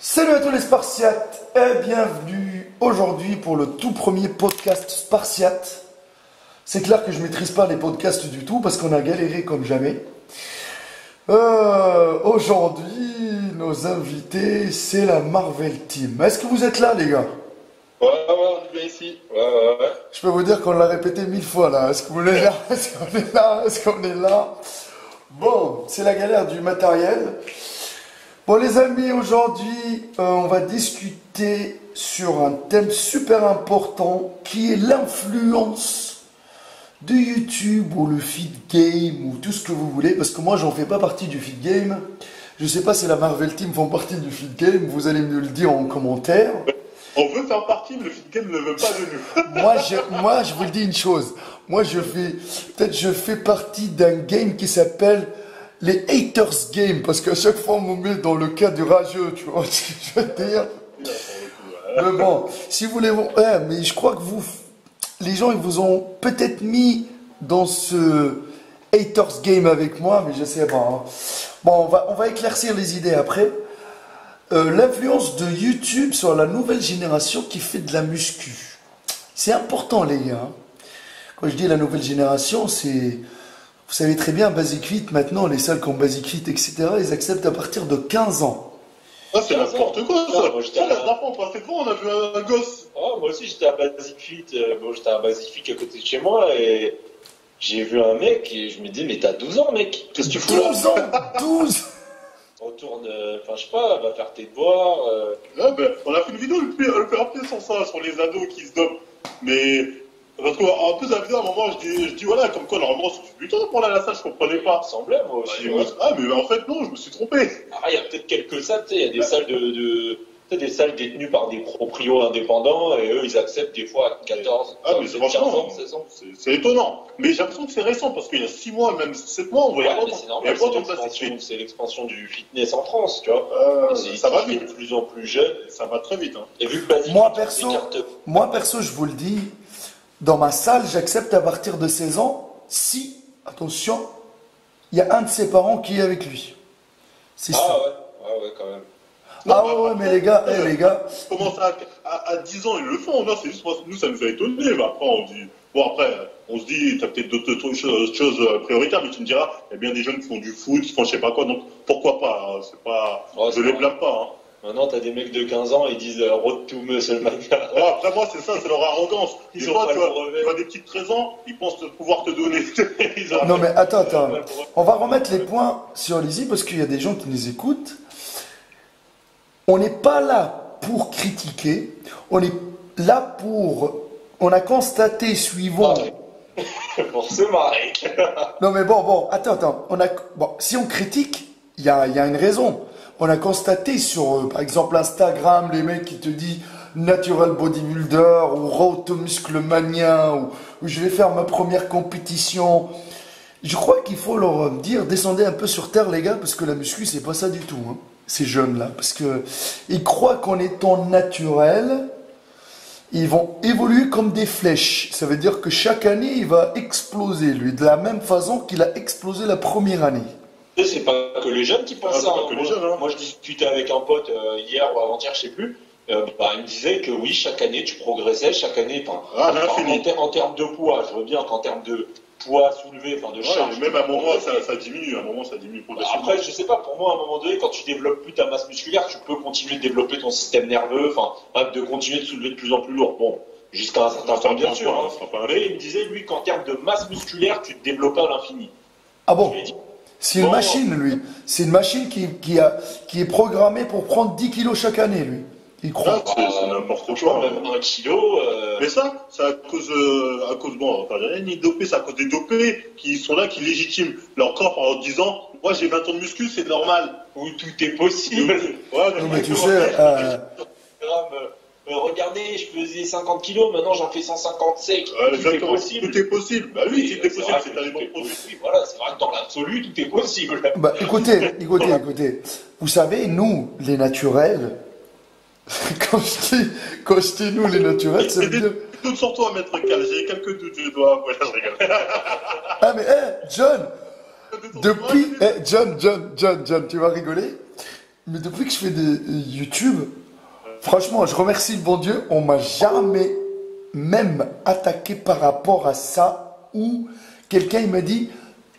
Salut à tous les Spartiates et bienvenue aujourd'hui pour le tout premier podcast Spartiate. C'est clair que je maîtrise pas les podcasts du tout parce qu'on a galéré comme jamais. Aujourd'hui, nos invités, c'est la Marvel Team. Est-ce que vous êtes là, les gars? Ouais, on est bien ici. Ouais. Je peux vous dire qu'on l'a répété 1000 fois là. Est-ce que vous êtes là? Est-ce qu'on est là? Est-ce qu'on est là? Bon, c'est la galère du matériel. Bon les amis, aujourd'hui on va discuter sur un thème super important qui est l'influence de YouTube ou le feed game ou tout ce que vous voulez, parce que moi j'en fais pas partie du feed game. Je sais pas si la Marvel Team font partie du feed game, vous allez me le dire en commentaire. On veut faire partie, mais le feed game ne veut pas de nous. moi je vous le dis une chose, moi je fais partie d'un game qui s'appelle les haters game, parce qu'à chaque fois on me met dans le cas du rageux, tu vois ce que je veux dire. Mais bon, si vous voulez, mais je crois que les gens ils vous ont peut-être mis dans ce haters game avec moi, mais je sais pas. Hein. Bon, on va éclaircir les idées après. L'influence de YouTube sur la nouvelle génération qui fait de la muscu. C'est important les gars. Hein. Quand je dis la nouvelle génération, c'est... Vous savez très bien, Basic Fit, maintenant, les salles comme Basic Fit, etc., ils acceptent à partir de 15 ans. Ah, c'est n'importe quoi, ça. Moi, j'étais La dernière fois, on passait devant, on a vu un gosse. Oh, moi aussi, j'étais à Basic Fit. J'étais à Basic Fit à côté de chez moi et j'ai vu un mec et je me dis, mais t'as 12 ans, mec. Qu'est-ce que tu fous là? 12 ans 12 Retourne, je sais pas, va faire tes devoirs. On a fait une vidéo, le faire appeler sur ça, sur les ados qui se dopent. Mais, parce qu'en plus, à la vidéo, à un moment, je dis voilà, comme quoi, normalement, c'est du temps pour aller à la salle, je comprenais pas. Ça semblait, moi aussi. Ah, mais en fait, non, je me suis trompé. Ah, il y a peut-être quelques salles, tu sais, il y a des salles des salles détenues par des proprios indépendants et eux, ils acceptent des fois à 14, Ah, mais 15 franchement, ans, 16 ans. c'est étonnant. Mais j'ai l'impression que c'est récent, parce qu'il y a 6 mois, même 7 mois, on voyait Ouais, pas mais c'est il y normal, avait pas autant de Basic Fit. c'est l'expansion du fitness en France, tu vois. Ça va vite. De plus en plus jeune. Ça va très vite. Hein. Et vu que Basic moi Fit, perso, je vous le dis, dans ma salle, j'accepte à partir de 16 ans, si, attention, il y a un de ses parents qui est avec lui. C'est ça. Ouais, quand même. Ah ouais, mais les gars, Comment ça, à 10 ans, ils le font. Non, c'est juste, nous, ça nous a étonné. Mais après, on dit, on se dit, t'as peut-être d'autres choses prioritaires, mais tu me diras, il y a bien des jeunes qui font du foot, qui font je sais pas quoi, donc pourquoi pas, hein, c'est pas, je les blâme pas, hein. Maintenant, t'as des mecs de 15 ans, ils disent Road to Muscle Mania. Ouais, après moi, c'est ça, c'est leur arrogance. Des fois, tu vois des petits de 13 ans, ils pensent pouvoir te donner. non mais attends, on va remettre les points sur les i parce qu'il y a des gens qui nous écoutent. On n'est pas là pour critiquer, on est là on a constaté suivant... Pour se marrer. Non mais bon, attends, si on critique, il y a une raison. On a constaté sur, par exemple, Instagram, les mecs qui te disent Natural Bodybuilder ou Road to Muscle Mania ou je vais faire ma première compétition. Je crois qu'il faut leur dire descendez un peu sur terre les gars parce que la muscu c'est pas ça du tout. Hein, ces jeunes là parce que ils croient qu'en étant naturel, ils vont évoluer comme des flèches. Ça veut dire que chaque année il va exploser lui de la même façon qu'il a explosé la première année. C'est pas que les jeunes qui pensent ça. Hein. Moi, je discutais avec un pote hier ou avant-hier, je sais plus. Il me disait que oui, chaque année, tu progressais, chaque année, en termes de poids. Je veux bien qu'en termes de poids soulevé, de charge. Même à un moment, ça diminue. Après, je sais pas, pour moi, à un moment donné, quand tu développes plus ta masse musculaire, tu peux continuer de développer ton système nerveux, de continuer de soulever de plus en plus lourd. Bon, jusqu'à un certain point, bien sûr. Mais il me disait, lui, qu'en termes de masse musculaire, tu te développais à l'infini. Ah bon? C'est une machine, lui. C'est une machine qui est programmée pour prendre 10 kilos chaque année, lui. Il croit. C'est n'importe quoi. Même 1 kilo. Mais ça, c'est à cause bon, enfin, rien ni dopé, c'est à cause des dopés qui sont là, qui légitiment leur corps en disant, moi j'ai 20 ans de muscu, c'est normal. Où tout est possible. Non, mais tu sais, regardez, je faisais 50 kilos, maintenant j'en fais 150 secs. Tout est possible. Tout est possible. Bah oui, si c'est possible, c'est un bon produit. Voilà, c'est vrai que dans l'absolu, tout est possible. Bah, écoutez. Vous savez, nous, les naturels, quand je dis nous, les naturels, ça veut dire... Doute sur toi, maître Cal, j'ai quelques doutes, je dois... Ouais, je rigole. Ah mais, John, John, tu vas rigoler. Mais depuis que je fais de YouTube, franchement, je remercie le bon Dieu, on m'a jamais même attaqué par rapport à ça, ou quelqu'un il m'a dit,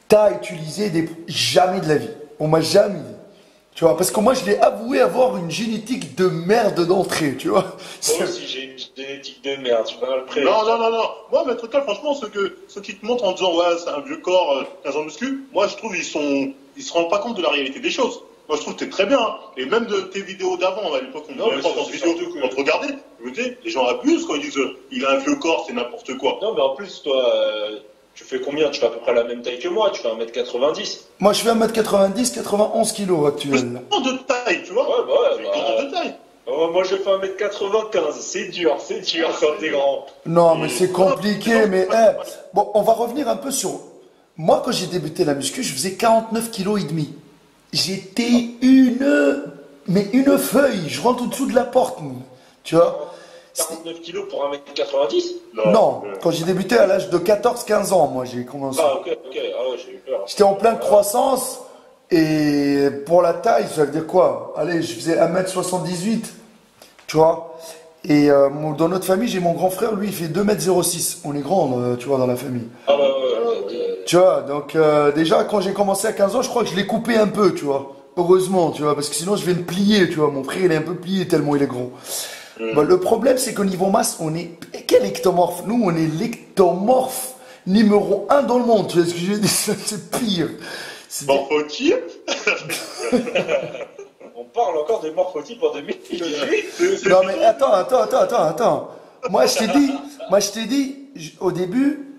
t'as utilisé des... Jamais de la vie. On m'a jamais dit. Tu vois, parce que moi je l'ai avoué avoir une génétique de merde d'entrée, tu vois. Moi aussi j'ai une génétique de merde, tu vas le prêt. Non. Moi, mes trucs là, franchement, ceux qui te montrent en disant, ouais, c'est un vieux corps, 15 ans de muscu, moi, je trouve, ils se rendent pas compte de la réalité des choses. Moi, je trouve que t'es très bien. Hein. Et même de tes vidéos d'avant, à l'époque, on n'avait pas encore de vidéos, on te regardait. Je me disais, les gens abusent quand ils disent, il a un vieux corps, c'est n'importe quoi. Non, mais en plus, toi, tu fais combien? Tu fais à peu près la même taille que moi, tu fais 1m90. Moi je fais 1m90, 91 kilos actuellement. Plus de taille, tu vois. Ouais, de taille. Moi, je fais 1m95. C'est dur quand t'es grand. Non, mais c'est compliqué, mais bon, on va revenir un peu sur... Moi, quand j'ai débuté la muscu, je faisais 49 kilos et demi. J'étais une feuille. Je rentre au-dessous de la porte, tu vois. 49 kilos pour 1m90? Non, quand j'ai débuté à l'âge de 14-15 ans, moi, j'ai commencé. Ah, ok. Ah ouais, j'ai eu peur. J'étais en pleine croissance, et pour la taille, ça veut dire quoi? Allez, je faisais 1m78, tu vois. Et dans notre famille, j'ai mon grand frère, lui, il fait 2m06. On est grand, tu vois, dans la famille. Ah ouais. Tu vois, donc déjà, quand j'ai commencé à 15 ans, je crois que je l'ai coupé un peu, tu vois. Heureusement, tu vois, parce que sinon, je vais me plier, tu vois. Mon frère, il est un peu plié tellement il est gros. Bah, le problème, c'est qu'au niveau masse, on est... Quel ectomorphe? Nous, on est l'ectomorphe numéro 1 dans le monde, tu vois ce que je veux dire? C'est pire. Morphotype. On parle encore des morphotypes en 2018. Non, mais attends. Moi, je t'ai dit, au début,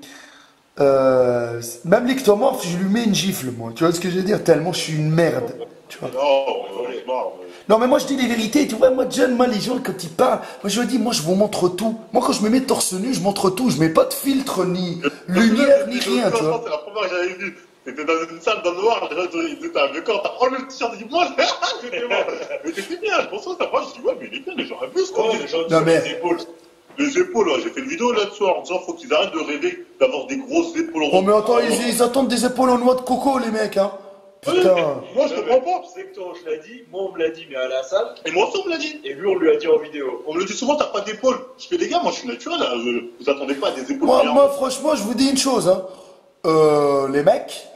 même l'ectomorphe, je lui mets une gifle, moi. Tu vois ce que je veux dire? Tellement je suis une merde. Tu vois. Non, mais moi je dis les vérités, tu vois, moi jeune, moi les gens quand ils parlent, moi je dis, moi je vous montre tout. Moi quand je me mets torse nu, je montre tout, je mets pas de filtre, ni lumière, ni rien, tu vois. C'est la première que j'avais vue. T'étais dans une salle dans le noir, les gens ils disaient, t'as un vieux corps, t'as enlevé le t-shirt, dis moi, j'étais mort. Mais t'étais bien, je pense que ça va, je dis, ouais, mais il est bien, les gens abusent, quoi. Les gens Non, mais... les épaules. Les épaules, ouais, j'ai fait une vidéo là-dessus en disant, faut qu'ils arrêtent de rêver d'avoir des grosses épaules. Oh, mais attends, ils attendent des épaules en noix de coco, les mecs, hein. Putain. Moi, je comprends pas. C'est que toi, on te l'a dit, moi, on me l'a dit, mais à la salle. Et moi aussi, on me l'a dit. Et lui, on lui a dit en vidéo. On me le dit souvent, t'as pas d'épaule. Je fais, les gars, moi, je suis naturel, là. Vous attendez pas à des épaules. Moi, franchement, je vous dis une chose, hein. Les mecs,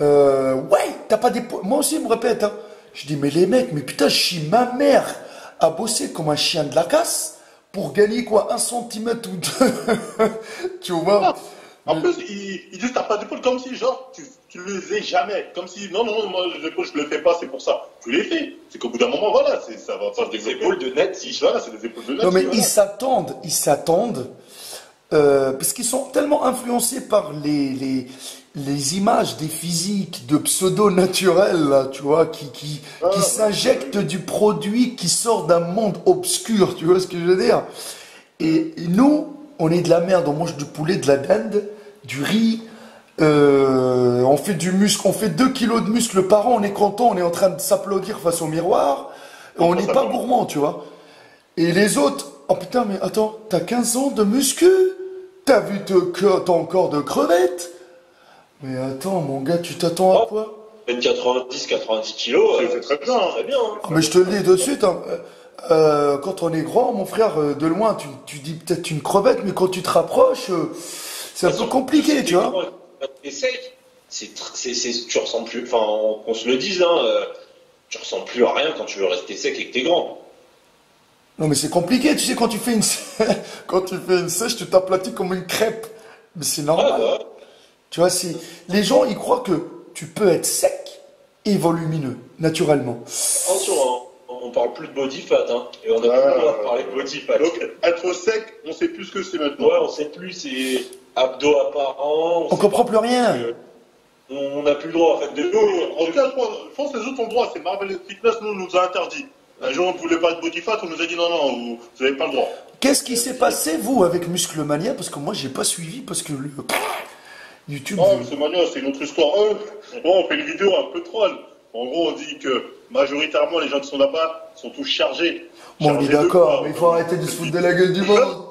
ouais, t'as pas d'épaule. Moi aussi, ils me répètent, hein. Je dis, mais les mecs, mais putain, je suis ma mère à bosser comme un chien de la casse pour gagner quoi, 1 centimètre ou 2. Tu vois. En plus, ils disent t'as pas d'épaule comme si, genre, tu les ai jamais. Comme si, non, moi, les épaules, je les fais pas, c'est pour ça. Tu les fais. C'est qu'au bout d'un moment, voilà, ça va pas se Des développer. épaules de net, si. Voilà, c'est des épaules de net. Non, mais voilà. ils s'attendent, parce qu'ils sont tellement influencés par les images des physiques de pseudo-naturels, là, tu vois, qui s'injectent du produit qui sort d'un monde obscur, tu vois ce que je veux dire? Et nous, on est de la merde, on mange du poulet, de la dinde, du riz, on fait du muscle, on fait 2 kilos de muscle par an, on est content, on est en train de s'applaudir face au miroir, on n'est pas gourmand, tu vois. Et les autres, oh putain, mais attends, t'as 15 ans de muscu? T'as vu ton corps de crevette? Mais attends, mon gars, tu t'attends à quoi? 90 kilos, c'est très bien. Très bien. Hein. Mais je te le dis de suite, hein, quand on est grand, mon frère, de loin, tu dis peut-être une crevette, mais quand tu te rapproches, c'est un peu compliqué, tu vois. Et sec, tu ressembles plus, enfin, qu'on se le dise, hein, tu ressembles plus à rien quand tu veux rester sec et que t'es grand. Non, mais c'est compliqué, tu sais, quand tu fais une sèche, tu t'aplatis comme une crêpe. Mais c'est normal. Ah, bah. Tu vois, les gens, ils croient que tu peux être sec et volumineux, naturellement. Attention, hein, on parle plus de body fat, hein, et on a plus le droit de parler de body fat. Donc, être sec, on sait plus ce que c'est maintenant. Ouais, on sait plus, c'est abdos apparents. On comprend plus rien. On n'a plus le droit, en fait, de En tout cas, je pense que les autres ont le droit. C'est Marvel Fitness, nous a interdit. Un jour, on ne voulait pas de body fat, on nous a dit non, vous n'avez pas le droit. Qu'est-ce qui s'est passé, vous, avec Musclemania? Parce que moi, j'ai pas suivi, parce que YouTube... Non, Musclemania, c'est une autre histoire. Bon, on fait une vidéo un peu troll. En gros, on dit que majoritairement, les gens qui sont là-bas sont tous chargés. Bon, on est d'accord, mais il faut arrêter de se foutre de la gueule du monde.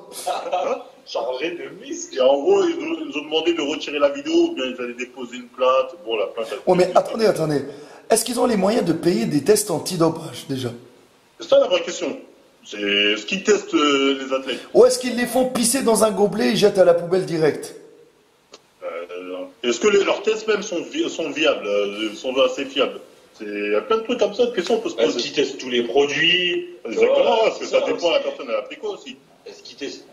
Chargé de muscles. Et en gros, ils nous ont demandé de retirer la vidéo, ou bien ils allaient déposer une plainte. Bon, la plainte... Oh, mais attendez. est-ce qu'ils ont les moyens de payer des tests antidopage déjà? C'est ça la vraie question. C'est ce qui testent les athlètes. Ou est-ce qu'ils les font pisser dans un gobelet et jettent à la poubelle direct? Est-ce que leurs tests même sont viables, sont assez fiables? Il y a plein de trucs comme ça, de questions qu'on peut se poser. Est-ce qu'ils testent tous les produits? Exactement, parce que ça dépend, la personne elle a pris quoi aussi. Est-ce qu'ils testent...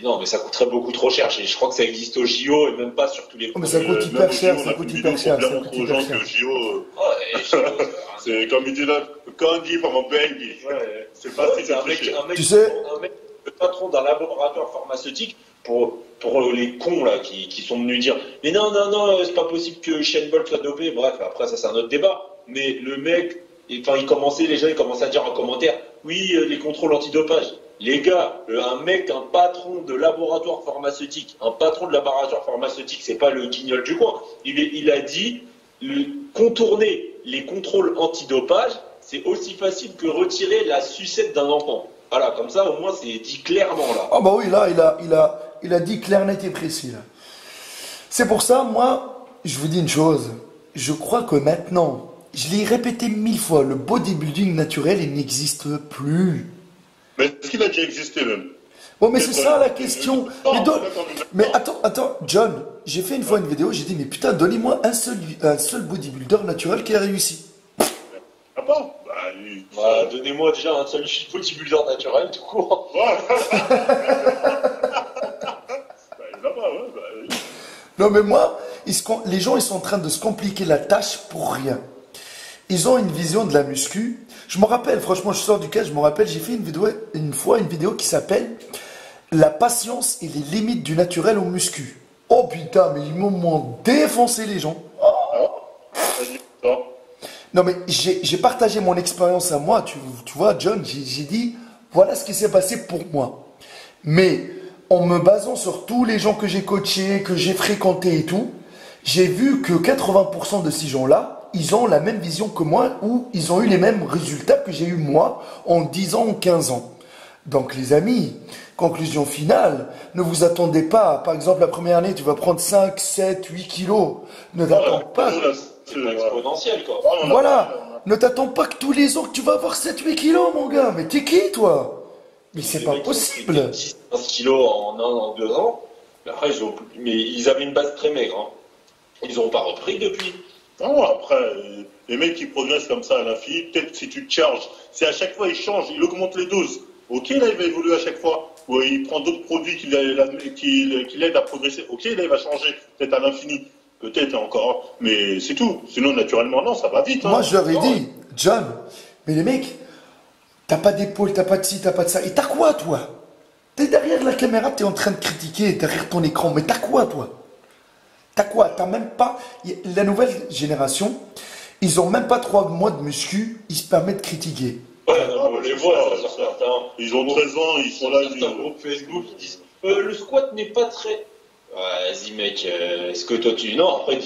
Non, mais ça coûterait beaucoup trop cher. Je crois que ça existe au JO et même pas sur tous les Oh, mais produits. ça coûte hyper cher, ça coûte hyper cher. Bien montrer aux gens que JO, Ouais, c'est comme il dit là, candy from a baby. ouais. C'est pas si c'est un mec, Tu sais- le patron d'un laboratoire pharmaceutique pour les cons là qui sont venus dire mais non, c'est pas possible que Usain Bolt soit dopé. Bref, après ça c'est un autre débat. Mais le mec, les gens ils commençaient à dire en commentaire oui, les contrôles antidopage. Les gars, un patron de laboratoire pharmaceutique, c'est pas le guignol du coin. Il a dit contourner les contrôles antidopage, c'est aussi facile que retirer la sucette d'un enfant. Voilà, comme ça au moins c'est dit clairement là. Ah bah oui, là, il a dit clair, net et précis. Là. C'est pour ça, moi, je vous dis une chose. Je crois que maintenant, je l'ai répété 1000 fois, le bodybuilding naturel, il n'existe plus. Mais est-ce qu'il a déjà existé même? Bon, mais c'est ça la question. Mais attends, John, j'ai fait une fois une vidéo, j'ai dit, mais putain, donnez-moi un seul bodybuilder naturel qui a réussi. Ah bon? Donnez-moi déjà un seul bodybuilder naturel tout court. Oui. Non, mais moi, les gens, ils sont en train de se compliquer la tâche pour rien. Ils ont une vision de la muscu. Je me rappelle, franchement, je sors du cas, je me rappelle, j'ai fait une vidéo qui s'appelle La patience et les limites du naturel au muscu. Oh putain, mais ils m'ont défoncé les gens. Non, mais j'ai partagé mon expérience à moi, tu vois, John, j'ai dit, voilà ce qui s'est passé pour moi. Mais en me basant sur tous les gens que j'ai coachés, que j'ai fréquentés et tout, j'ai vu que 80% de ces gens-là, ils ont la même vision que moi ou ils ont eu les mêmes résultats que j'ai eu moi en 10 ans ou 15 ans. Donc les amis, conclusion finale, ne vous attendez pas, par exemple la première année tu vas prendre 5, 7, 8 kilos, ne t'attends pas. C'est pas exponentiel quoi. Voilà, ne t'attends pas que tous les ans que tu vas avoir 7, 8 kilos mon gars, mais t'es qui toi? Mais c'est pas possible. 10, 15 kilos en 1 an, 2 ans, mais après ils avaient une base très maigre. Hein. Ils n'ont pas repris depuis. Non, après, les mecs qui progressent comme ça à l'infini, peut-être si tu te charges, si à chaque fois il change, il augmente les doses, ok, là il va évoluer à chaque fois, ou il prend d'autres produits qui l'aident à progresser, ok, là il va changer, peut-être à l'infini, peut-être encore, mais c'est tout. Sinon, naturellement, non, ça va vite. Hein. Moi je leur ai dit, John, mais les mecs, t'as pas d'épaule, t'as pas de ci, t'as pas de ça, et t'as quoi toi? T'es derrière la caméra, t'es en train de critiquer, derrière ton écran, mais t'as quoi toi? T'as quoi? T'as même pas... La nouvelle génération, ils ont même pas 3 mois de muscu, ils se permettent de critiquer. Ouais, on les voit, certains. Ils ont 13 ans, ils sont là... Certains groupes Facebook, ils disent le squat n'est pas très... Ouais, vas-y mec, est-ce que toi tu... Non, après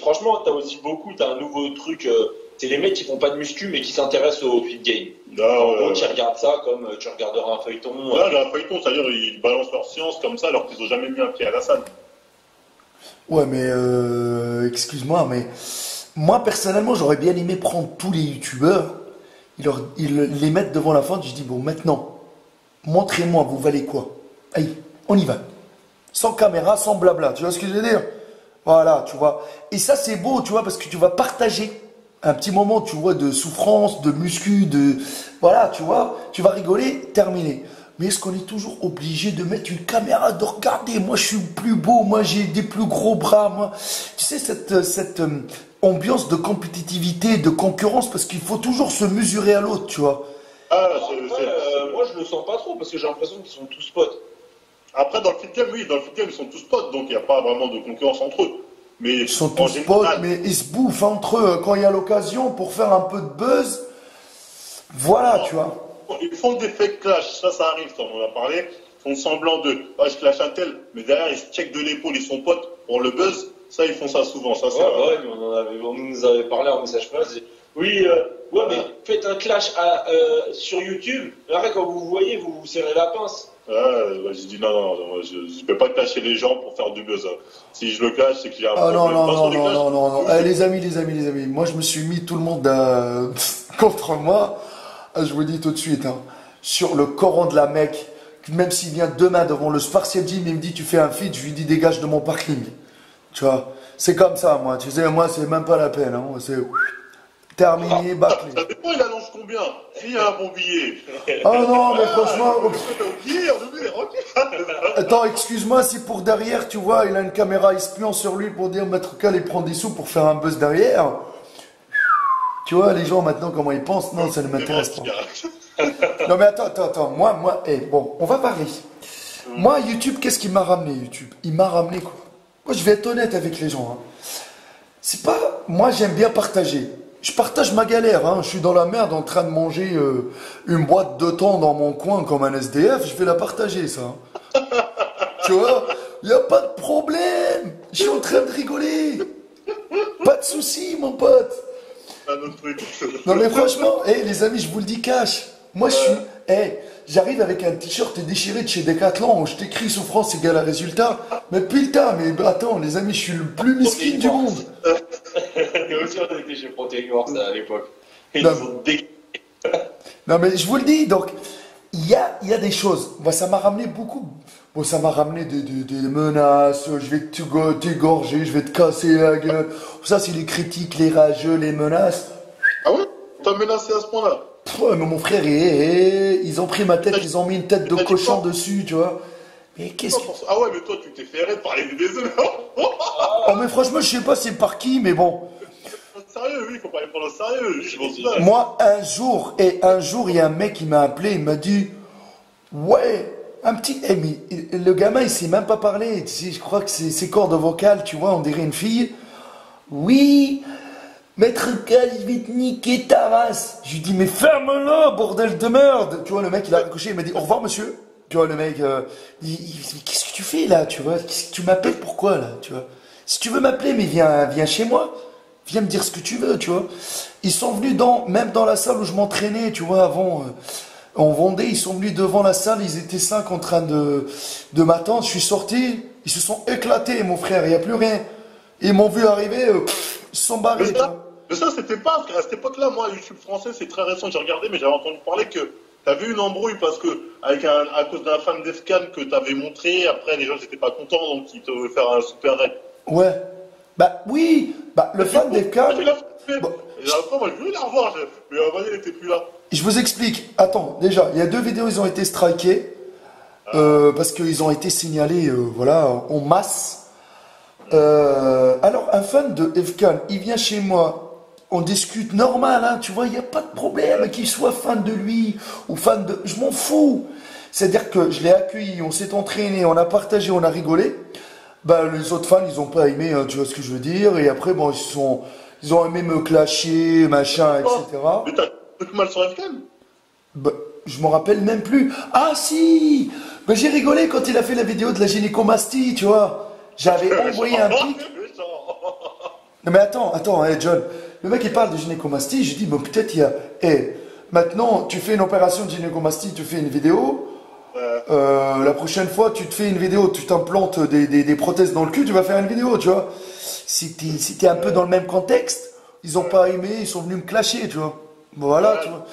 franchement, t'as aussi t'as un nouveau truc... c'est les mecs qui font pas de muscu, mais qui s'intéressent au fit game. En gros, qui regardent ça comme tu regarderas un feuilleton. Là, un feuilleton, c'est-à-dire ils balancent leur science comme ça, alors qu'ils ont jamais mis un pied à la salle. Ouais, mais excuse-moi, mais moi personnellement, j'aurais bien aimé prendre tous les youtubeurs, ils les mettre devant la fente. Je dis bon, maintenant, montrez-moi, vous valez quoi? Allez, on y va. Sans caméra, sans blabla. Tu vois ce que je veux dire? Voilà, tu vois. Et ça, c'est beau, tu vois, parce que tu vas partager un petit moment, tu vois, de souffrance, de muscu, voilà, tu vois, tu vas rigoler, terminé. Mais est-ce qu'on est toujours obligé de mettre une caméra, de regarder, moi je suis plus beau, moi j'ai des plus gros bras, moi. Tu sais, cette ambiance de compétitivité, de concurrence, parce qu'il faut toujours se mesurer à l'autre, tu vois. Moi je le sens pas trop, parce que j'ai l'impression qu'ils sont tous potes. Après, dans le fit game, oui, ils sont tous potes, donc il n'y a pas vraiment de concurrence entre eux. Mais ils sont tous potes, mais ils se bouffent entre eux quand il y a l'occasion pour faire un peu de buzz. Voilà, tu vois. Ils font des fake clash, ça arrive, on en a parlé. Ils font semblant de je clash un tel, mais derrière ils se checkent de l'épaule, ils sont potes pour le buzz. Ça, ils font ça souvent. Ça, on nous avait parlé en message privé. Oui, mais faites un clash sur YouTube. Après, quand vous voyez, vous serrez la pince. J'ai dit non, je ne peux pas cacher les gens pour faire du buzz. Si je le cache, c'est qu'il y a un Ah non, problème. non, Parce non, qu'on les non, cache. non, non, non. Les amis, les amis, les amis. Moi, je me suis mis tout le monde contre moi. Ah, je vous dis tout de suite, hein, sur le Coran de la Mecque, même s'il vient demain devant le Spartiate Gym, il me dit tu fais un feat, je lui dis dégage de mon parking. Tu vois, c'est comme ça, moi. Tu sais, moi, c'est même pas la peine. Hein. C'est terminé, bâclé. Ça dépend, il annonce combien. S'il y a un bon billet. Oh non, mais franchement. On oublie les requêtes. Attends, excuse-moi, si pour derrière, tu vois, il a une caméra espion sur lui pour dire Maître Cal, il prend des sous pour faire un buzz derrière. Tu vois, les gens maintenant, comment ils pensent, non, ça ne m'intéresse pas. Non, mais attends, moi, bon, on va parler. Moi, YouTube, qu'est-ce qui m'a ramené, YouTube? Il m'a ramené quoi? Moi, je vais être honnête avec les gens. Hein. C'est pas. Moi, j'aime bien partager. Je partage ma galère, hein. Je suis dans la merde en train de manger une boîte de thon dans mon coin comme un SDF, je vais la partager, ça. Tu vois, il n'y a pas de problème. Je suis en train de rigoler. Pas de souci, mon pote. Un autre truc. Non mais franchement, les amis, je vous le dis cash. Moi, je suis... j'arrive avec un t-shirt déchiré de chez Decathlon où je t'écris souffrance égale à résultat. Mais putain, mais attends, les amis, je suis le plus miskin du monde. Et aussi, on était chez Protein à l'époque. Et ils Non. ont dégueulé. Non mais je vous le dis, donc il y a des choses. Moi ça m'a ramené beaucoup. Bon, ça m'a ramené des menaces, je vais t'égorger, je vais te casser la gueule. Ça c'est les critiques, les rageux, les menaces. Ah ouais? T'as menacé à ce point-là? Ouais, mais mon frère, ils ont pris ma tête, ils ont mis une tête de cochon dessus, tu vois. Mais qu'est-ce que... Ah ouais, mais toi, tu t'es fait arrêter de parler des baisers. Oh mais franchement, je sais pas c'est par qui, mais bon. Sérieux, oui, faut pas les prendre au sérieux. Je pense pas. Moi, un jour, il y a un mec qui m'a appelé, il m'a dit, ouais, un petit, mais le gamin, il sait même pas parler. Tu sais, je crois que ses cordes vocales, tu vois, on dirait une fille. Oui, Maître Cal, je vais te niquer ta race. Je lui dis, mais ferme-le, bordel de merde. Tu vois, le mec, il a raccroché, il m'a dit, au revoir, monsieur. Tu vois, le mec, qu'est-ce que tu fais là, tu vois? Tu m'appelles pourquoi là, tu vois? Si tu veux m'appeler, mais viens chez moi. Viens me dire ce que tu veux, tu vois. Ils sont venus même dans la salle où je m'entraînais, tu vois, avant, en Vendée, ils sont venus devant la salle, ils étaient 5 en train de m'attendre. Je suis sorti, ils se sont éclatés, mon frère, il n'y a plus rien. Ils m'ont vu arriver, ils se sont barrés. Mais ça, c'était pas, parce qu'à cette époque-là, moi, YouTube français, c'est très récent, j'ai regardé, mais j'avais entendu parler que t'avais eu une embrouille parce que, à cause d'un fan d'Efcan que t'avais montré, après, les gens n'étaient pas contents, donc ils te veulent faire un super raid. Ouais. Bah oui, bah le fan d'Efcan... Bon. Et après, moi, je voulais la revoir, mais vas-y, elle était plus là. Je vous explique. Attends, déjà, il y a 2 vidéos, ils ont été strikés. Parce qu'ils ont été signalés, voilà, en masse. Alors, un fan de Efcan, il vient chez moi, on discute normal, hein, tu vois, il n'y a pas de problème qu'il soit fan de lui ou fan de... Je m'en fous. C'est-à-dire que je l'ai accueilli, on s'est entraîné, on a partagé, on a rigolé. Ben, les autres fans, ils n'ont pas aimé, hein, tu vois ce que je veux dire. Et après, bon, ils ont aimé me clasher, machin, etc. Mais t'as tout mal sur Efcan? Ben, je m'en rappelle même plus. Ah si, ben, j'ai rigolé quand il a fait la vidéo de la gynécomastie, tu vois. J'avais envoyé un pic. Non mais attends, John. Le mec il parle de gynécomastie, j'ai dit, bon peut-être il y a... maintenant tu fais une opération de gynécomastie, tu fais une vidéo. La prochaine fois tu te fais une vidéo, tu t'implantes des prothèses dans le cul, tu vas faire une vidéo, tu vois. C'était un peu dans le même contexte, ils n'ont pas aimé, ils sont venus me clasher, tu vois. Bon, voilà, tu vois.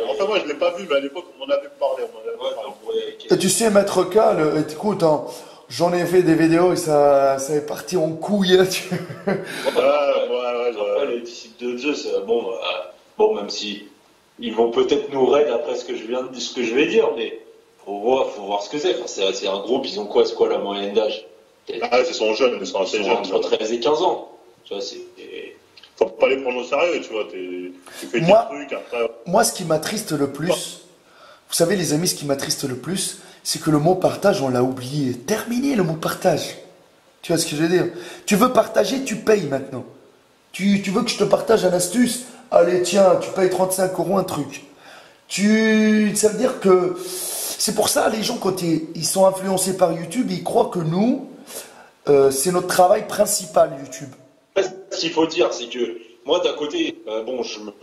Enfin moi je l'ai pas vu, mais à l'époque on en avait parlé. Et tu sais, Maître Cal, écoute, hein, j'en ai fait des vidéos et ça est parti en couille. Tu... Après, les disciples de Dieu, c'est bon, même si ils vont peut-être nous raid après ce que je vais dire, mais faut voir ce que c'est. Enfin, c'est un groupe, ils ont quoi? C'est quoi la moyenne d'âge? Ah, ils sont jeunes, ils sont assez jeunes. Entre 13 et 15 ans. Tu vois, c'est... Faut pas les prendre au sérieux, tu vois. Tu fais des trucs après. Moi, ce qui m'attriste le plus, vous savez, les amis, ce qui m'attriste le plus, c'est que le mot partage, on l'a oublié. Terminé le mot partage. Tu vois ce que je veux dire? Tu veux partager, tu payes maintenant. Tu veux que je te partage une astuce? Allez, tiens, tu payes 35 € un truc. Ça veut dire que... C'est pour ça, les gens, quand ils sont influencés par YouTube, ils croient que nous, c'est notre travail principal, YouTube. Ce qu'il faut dire, c'est que moi, d'un côté,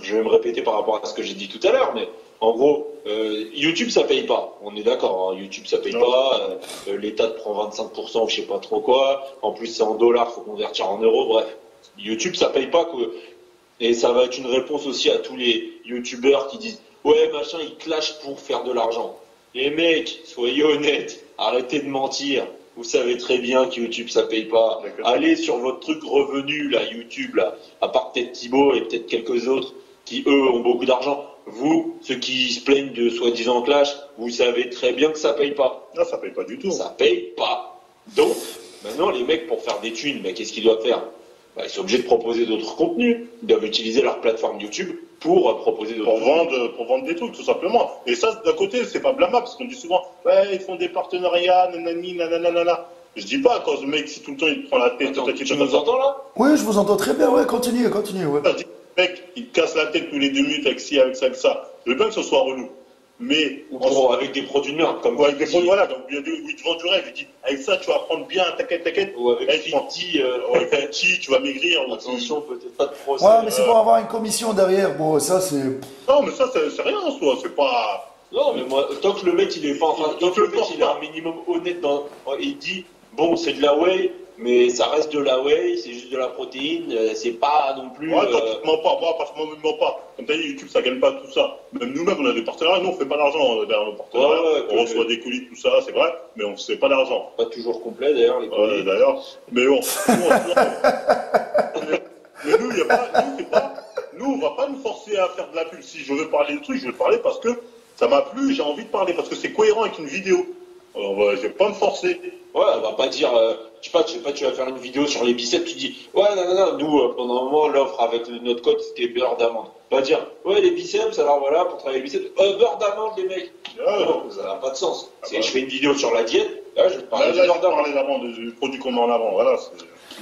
je vais me répéter par rapport à ce que j'ai dit tout à l'heure, mais En gros, YouTube ça paye pas. On est d'accord. Hein. YouTube ça paye pas. L'État te prend 25% ou je sais pas trop quoi. En plus c'est en dollars, faut convertir en euros. Bref, YouTube ça paye pas quoi. Et ça va être une réponse aussi à tous les YouTubeurs qui disent ouais machin ils clashent pour faire de l'argent. Les mecs, soyez honnêtes, arrêtez de mentir. Vous savez très bien que YouTube ça paye pas. Allez sur votre truc revenu là, YouTube là. À part peut-être Thibaut et peut-être quelques autres qui eux ont beaucoup d'argent. Vous, ceux qui se plaignent de soi-disant clash, vous savez très bien que ça paye pas. Non, ça paye pas du tout. Ça paye pas. Donc, maintenant les mecs pour faire des thunes, mais qu'est-ce qu'ils doivent faire? Ils sont obligés de proposer d'autres contenus. Ils doivent utiliser leur plateforme YouTube pour proposer d'autres contenus. Pour vendre des trucs, tout simplement. Et ça, d'un côté, c'est pas blâmable, parce qu'on dit souvent, ouais, ils font des partenariats, nanani, nanana. Je dis pas, à cause du mec, si tout le temps il prend la tête, tu nous entends là? Oui, je vous entends très bien, ouais, continuez, ouais. Le mec, il casse la tête tous les 2 minutes avec ci, avec ça, avec ça. Je veux bien que ce soit relou. Mais. Avec des produits de merde, comme avec des produits, voilà, donc il y a où il te vend du rêve. Il dit, avec ça, tu vas prendre bien, t'inquiète. Ou avec Fiti, tu vas maigrir. Attention, peut-être pas de procès. Ouais, mais c'est pour avoir une commission derrière. Bon, ça, c'est. Non, mais ça, c'est rien en soi, c'est pas. Non, mais moi, tant que le mec, il est pas. Enfin, tant que le mec, il est un minimum honnête dans. Il dit, bon, c'est de la whey. Mais ça reste de la whey, c'est juste de la protéine, c'est pas non plus. Ouais, toi, tu te mens pas, moi, personnellement, je me mens pas. Comme t'as dit, YouTube, ça gagne pas tout ça. Même nous-mêmes, on a des partenariats, nous, on fait pas d'argent derrière nos partenariats. On reçoit des colis, tout ça, c'est vrai, mais on fait pas d'argent. Pas toujours complet, d'ailleurs, les colis. D'ailleurs, mais bon. Mais nous, nous, on va pas nous forcer à faire de la pub. Si je veux parler de trucs, je vais parler parce que ça m'a plu, j'ai envie de parler, parce que c'est cohérent avec une vidéo. Alors, je vais pas me forcer. Ouais, on va pas dire, je sais pas, tu vas faire une vidéo sur les biceps, tu dis, ouais, non, nous, pendant un moment, l'offre avec notre code, c'était beurre d'amande. On va dire, ouais, les biceps, alors voilà, pour travailler les biceps, beurre d'amande, les mecs. Non, ça n'a pas de sens. Je fais une vidéo sur la diète, là, je vais te parler de beurre d'amande. Du produit qu'on met en avant, voilà.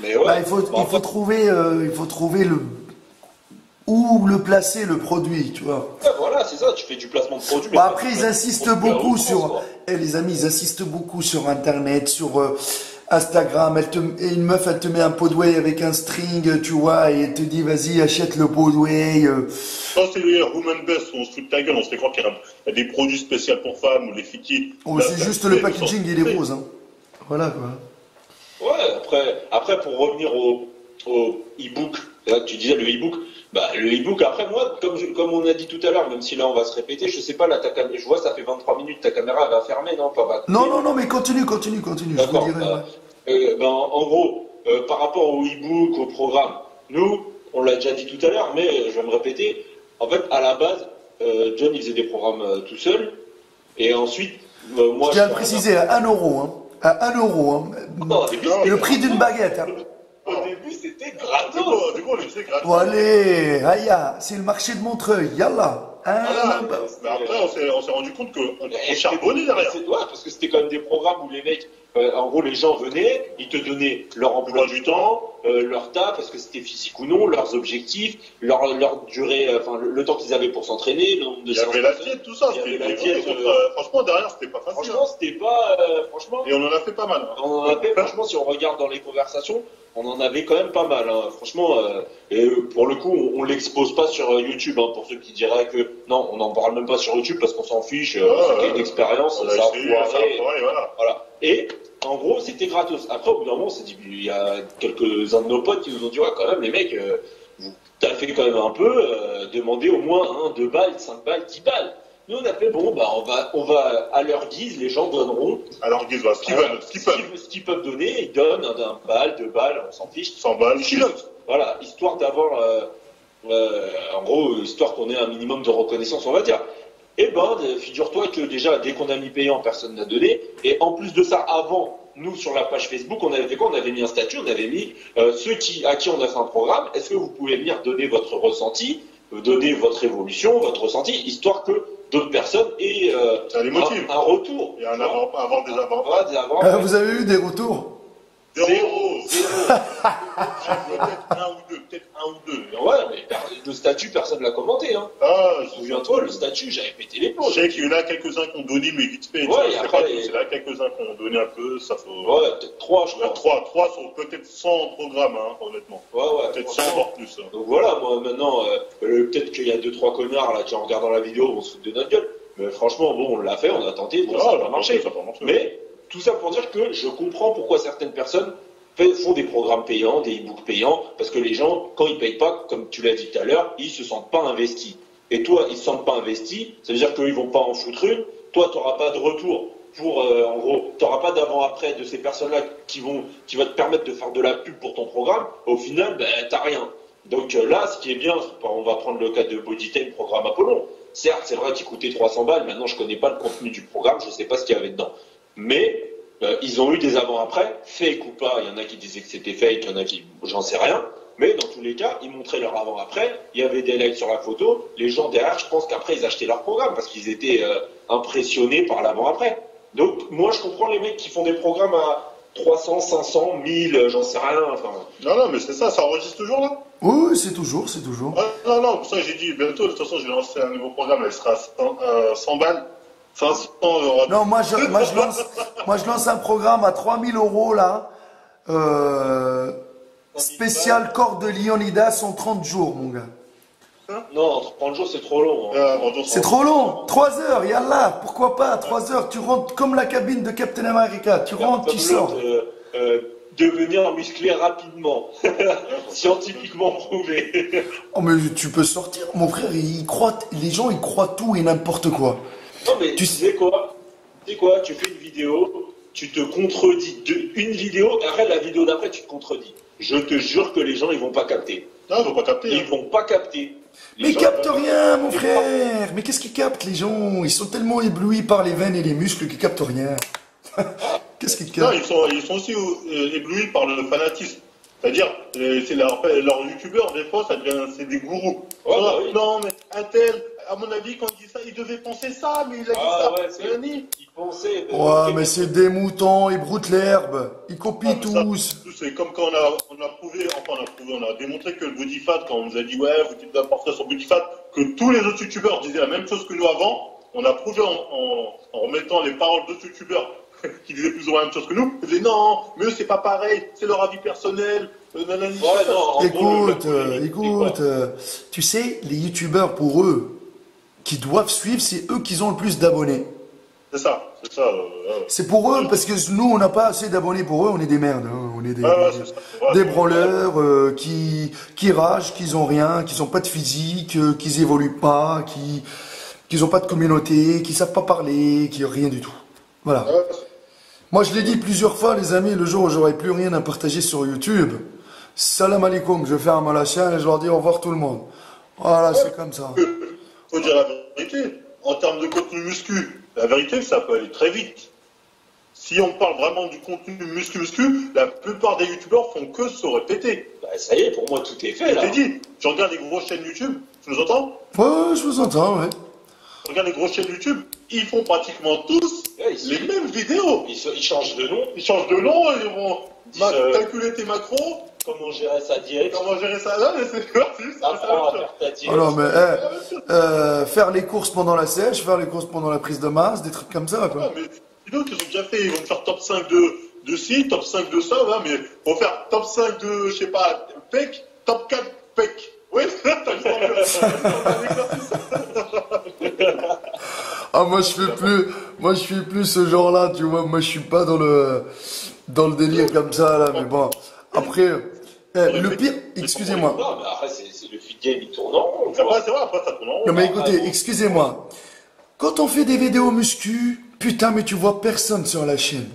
Mais ouais. Il faut trouver où le placer, le produit, tu vois. Ouais, voilà, c'est ça, tu fais du placement de produit. Après, ils insistent beaucoup sur. Les amis, ils insistent beaucoup sur Internet, sur Instagram. Une meuf, elle te met un pot de whey avec un string, tu vois, et elle te dit, vas-y, achète le pot de whey. Ça, c'est les Woman Best, on se fout de ta gueule, on se fait croire qu'il y a des produits spéciaux pour femmes ou les filles. Oh, c'est juste le packaging, il est rose, hein. Voilà, quoi. Ouais, après pour revenir au e-book, là, tu disais le e-book. Le e-book, après moi, comme on a dit tout à l'heure, même si là on va se répéter, je sais pas, là, je vois, ça fait 23 minutes, ta caméra va fermer, non? Non, mais continue, D'accord, je vous dirai. En gros, par rapport au e-book, au programme, nous, on l'a déjà dit tout à l'heure, mais je vais me répéter, en fait, à la base, John, il faisait des programmes tout seul, et ensuite, moi... Je tiens à le préciser, à 1 euro, hein. À 1 euro, hein. Le prix d'une baguette, hein. Au début, c'était gratos. Du coup, on faisait gratos. Bon, allez, Aya, c'est le marché de Montreuil, yallah. Mais après, on s'est rendu compte qu'on charbonnait derrière. Ouais, parce que c'était quand même des programmes où les mecs, en gros, les gens venaient, ils te donnaient leur emploi du temps, leur taf, parce que c'était physique ou non, leurs objectifs, leur durée, le temps qu'ils avaient pour s'entraîner, le nombre de séances. Il y avait la diète, tout ça. Franchement, derrière, c'était pas facile. Franchement, c'était pas. Et on en a fait pas mal. On en a fait, franchement, si on regarde dans les conversations, on en avait quand même pas mal, hein. Franchement, et pour le coup, on l'expose pas sur YouTube, hein, pour ceux qui diraient que non, on n'en parle même pas sur YouTube parce qu'on s'en fiche, c'était une expérience, ça a foiré, voilà. Et en gros, c'était gratos. Après, au bout d'un moment, on s'est dit, il y a quelques-uns de nos potes qui nous ont dit, ouais, quand même, les mecs, t'as fait quand même un peu, demandez au moins 2 balles, 5 balles, 10 balles. Nous, on a fait, bon, on va à leur guise, les gens donneront. À leur guise, voilà, ce qu'ils peuvent donner, ils donnent 1 balle, 2 balles, on s'en fiche. 100 balles, voilà, histoire d'avoir, en gros, histoire qu'on ait un minimum de reconnaissance, on va dire. Eh ben, figure-toi que déjà, dès qu'on a mis payant, personne n'a donné. Et en plus de ça, avant, nous, sur la page Facebook, on avait fait quoi? On avait mis un statut, on avait mis ceux à qui on a fait un programme, est-ce que vous pouvez venir donner votre ressenti, donner votre évolution, votre ressenti, histoire que d'autres personnes aient un retour. Et avoir des avantages. Vous avez eu des retours? Zéro. Peut-être un ou deux. Ouais, mais le statut, personne ne l'a commenté. Hein. Souviens-toi, le statut, j'avais pété les plombs. Je sais qu'il y en a quelques-uns qui ont donné, mais vite fait. Ouais, il y en a quelques-uns qui ont donné un peu, ça faut... Ouais, peut-être 3, je crois. 3 sur peut-être 100 programmes, hein, honnêtement. Ouais. Peut-être 100 voire plus. Hein. Donc voilà, moi maintenant, peut-être qu'il y a 2-3 connards là qui en regardant la vidéo vont se foutre de notre gueule. Mais franchement, bon, on l'a fait, on a tenté, bon, ça n'a pas marché. Mais tout ça pour dire que je comprends pourquoi certaines personnes font des programmes payants, des e-books payants, parce que les gens, quand ils payent pas, comme tu l'as dit tout à l'heure, ils se sentent pas investis. Et toi, ils se sentent pas investis, ça veut dire qu'ils vont pas en foutre une. Toi, tu n'auras pas de retour pour, en gros, tu n'auras pas d'avant-après de ces personnes-là qui vont te permettre de faire de la pub pour ton programme. Au final, ben, t'as rien. Donc là, ce qui est bien, on va prendre le cas de Bodytime, programme Apollon. Certes, c'est vrai qu'il coûtait 300 balles. Maintenant, je connais pas le contenu du programme, je sais pas ce qu'il y avait dedans. Mais ils ont eu des avant-après, fake ou pas. Il y en a qui disaient que c'était fake, il y en a qui, j'en sais rien. Mais dans tous les cas, ils montraient leur avant-après. Il y avait des likes sur la photo. Les gens derrière, je pense qu'après, ils achetaient leur programme parce qu'ils étaient impressionnés par l'avant-après. Donc, moi, je comprends les mecs qui font des programmes à 300, 500, 1000, j'en sais rien. Enfin... Non, mais c'est ça enregistre toujours là? Oui, c'est toujours. Non, pour ça j'ai dit, bientôt, de toute façon, je vais lancer un nouveau programme, elle sera 100 balles. 500 euros. Non, moi je lance un programme à 3000 € là. Spécial corps de Leonidas en 30 jours, mon gars. Non, 30 jours, c'est trop long. Hein. C'est trop long. 3 heures, yallah. Pourquoi pas 3 heures, tu rentres comme la cabine de Captain America. Tu rentres, tu sors. Devenir musclé rapidement. Scientifiquement prouvé. Oh, mais tu peux sortir, mon frère. Les gens, ils croient tout et n'importe quoi. Non, mais tu sais quoi? Tu fais une vidéo, tu te contredis. Une vidéo, et après la vidéo d'après, tu te contredis. Je te jure que les gens, ils vont pas capter. Non, ils vont pas capter. Ils vont pas capter. Mais ils captent rien, mon frère. Mais qu'est-ce qu'ils captent, les gens? Ils sont tellement éblouis par les veines et les muscles qu'ils captent rien. Qu'est-ce qu'ils captent? Non, ils sont aussi éblouis par le fanatisme. C'est-à-dire, c'est leurs youtubeurs, des fois, c'est des gourous. Ouais, oui. Non, mais un tel, à mon avis, quand il dit ça, il devait penser ça, mais il a dit ça. Ouais, il pensait. Ouais, mais c'est des moutons, ils broutent l'herbe. Ils copient tous. C'est comme quand on a démontré que le Bodyfat, quand on nous a dit, ouais, vous dites d'un portrait sur Bodyfat, que tous les autres youtubeurs disaient la même chose que nous avant, on a prouvé en remettant les paroles d'autres youtubeurs qui disaient plus ou moins la même chose que nous. Ils disaient, non, mais eux, c'est pas pareil, c'est leur avis personnel. Écoute, tu sais, les youtubeurs, pour eux, qui doivent suivre, c'est eux qui ont le plus d'abonnés. C'est ça. C'est pour eux, parce que nous, on n'a pas assez d'abonnés pour eux, on est des merdes. Hein. On est des branleurs qui ragent, qui n'ont rien, qui n'ont pas de physique, qui n'évoluent pas, qui n'ont pas de communauté, qui ne savent pas parler, qui n'ont rien du tout. Voilà. Moi, je l'ai dit plusieurs fois, les amis, le jour où j'aurai plus rien à partager sur YouTube, salam alaikum, je ferme la chaîne et je leur dis au revoir tout le monde. Voilà, c'est comme ça. Faut dire la vérité. En termes de contenu muscu, la vérité, ça peut aller très vite. Si on parle vraiment du contenu muscu, la plupart des youtubeurs font que se répéter. Bah, ça y est, pour moi, tout est fait, là. Je t'ai dit, je regarde les grosses chaînes YouTube, tu nous entends? Ouais, je vous entends, ouais. Je regarde les grosses chaînes YouTube, ils font pratiquement tous les mêmes vidéos. Ils changent de nom. Ils changent de nom, ils vont calculer tes macros. Comment gérer sa diète. Comment gérer ça? Non, mais c'est apprends à faire ta diète. Oh non, mais faire les courses pendant la sèche, faire les courses pendant la prise de masse, des trucs comme ça, quoi. Ouais, mais dis donc, ils ont déjà fait, ils vont me faire top 5 de ci, top 5 de ça, là, mais vont faire top 5 de, je sais pas, pec, top 4 pec. Oui, t'as Ah, moi, je fais plus ce genre-là, tu vois. Moi, je suis pas dans le délire comme ça, là, mais bon. Après, le pire, excusez-moi. Non, mais après, c'est le feed game, il tourne en rond. C'est vrai, après, ça tourne en rond. Non, mais écoutez, excusez-moi. Quand on fait des vidéos muscu, putain, mais tu vois personne sur la chaîne.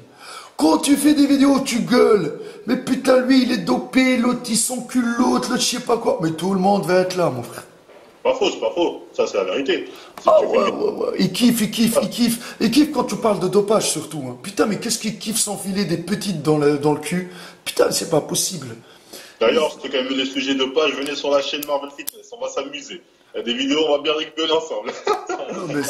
Quand tu fais des vidéos, tu gueules. Mais putain, lui, il est dopé, l'autre, il s'encule l'autre, je sais pas quoi. Mais tout le monde va être là, mon frère. C'est pas faux. Ça, c'est la vérité. Ah ouais. Il kiffe quand tu parles de dopage, surtout. Hein. Putain, mais qu'est-ce qu'il kiffe s'enfiler des petites dans le cul? Putain, c'est pas possible. D'ailleurs, c'était quand même des sujets de dopage. Venez sur la chaîne Marvel Fitness, on va s'amuser. Il y a des vidéos, on va bien rigoler ensemble. Non, mais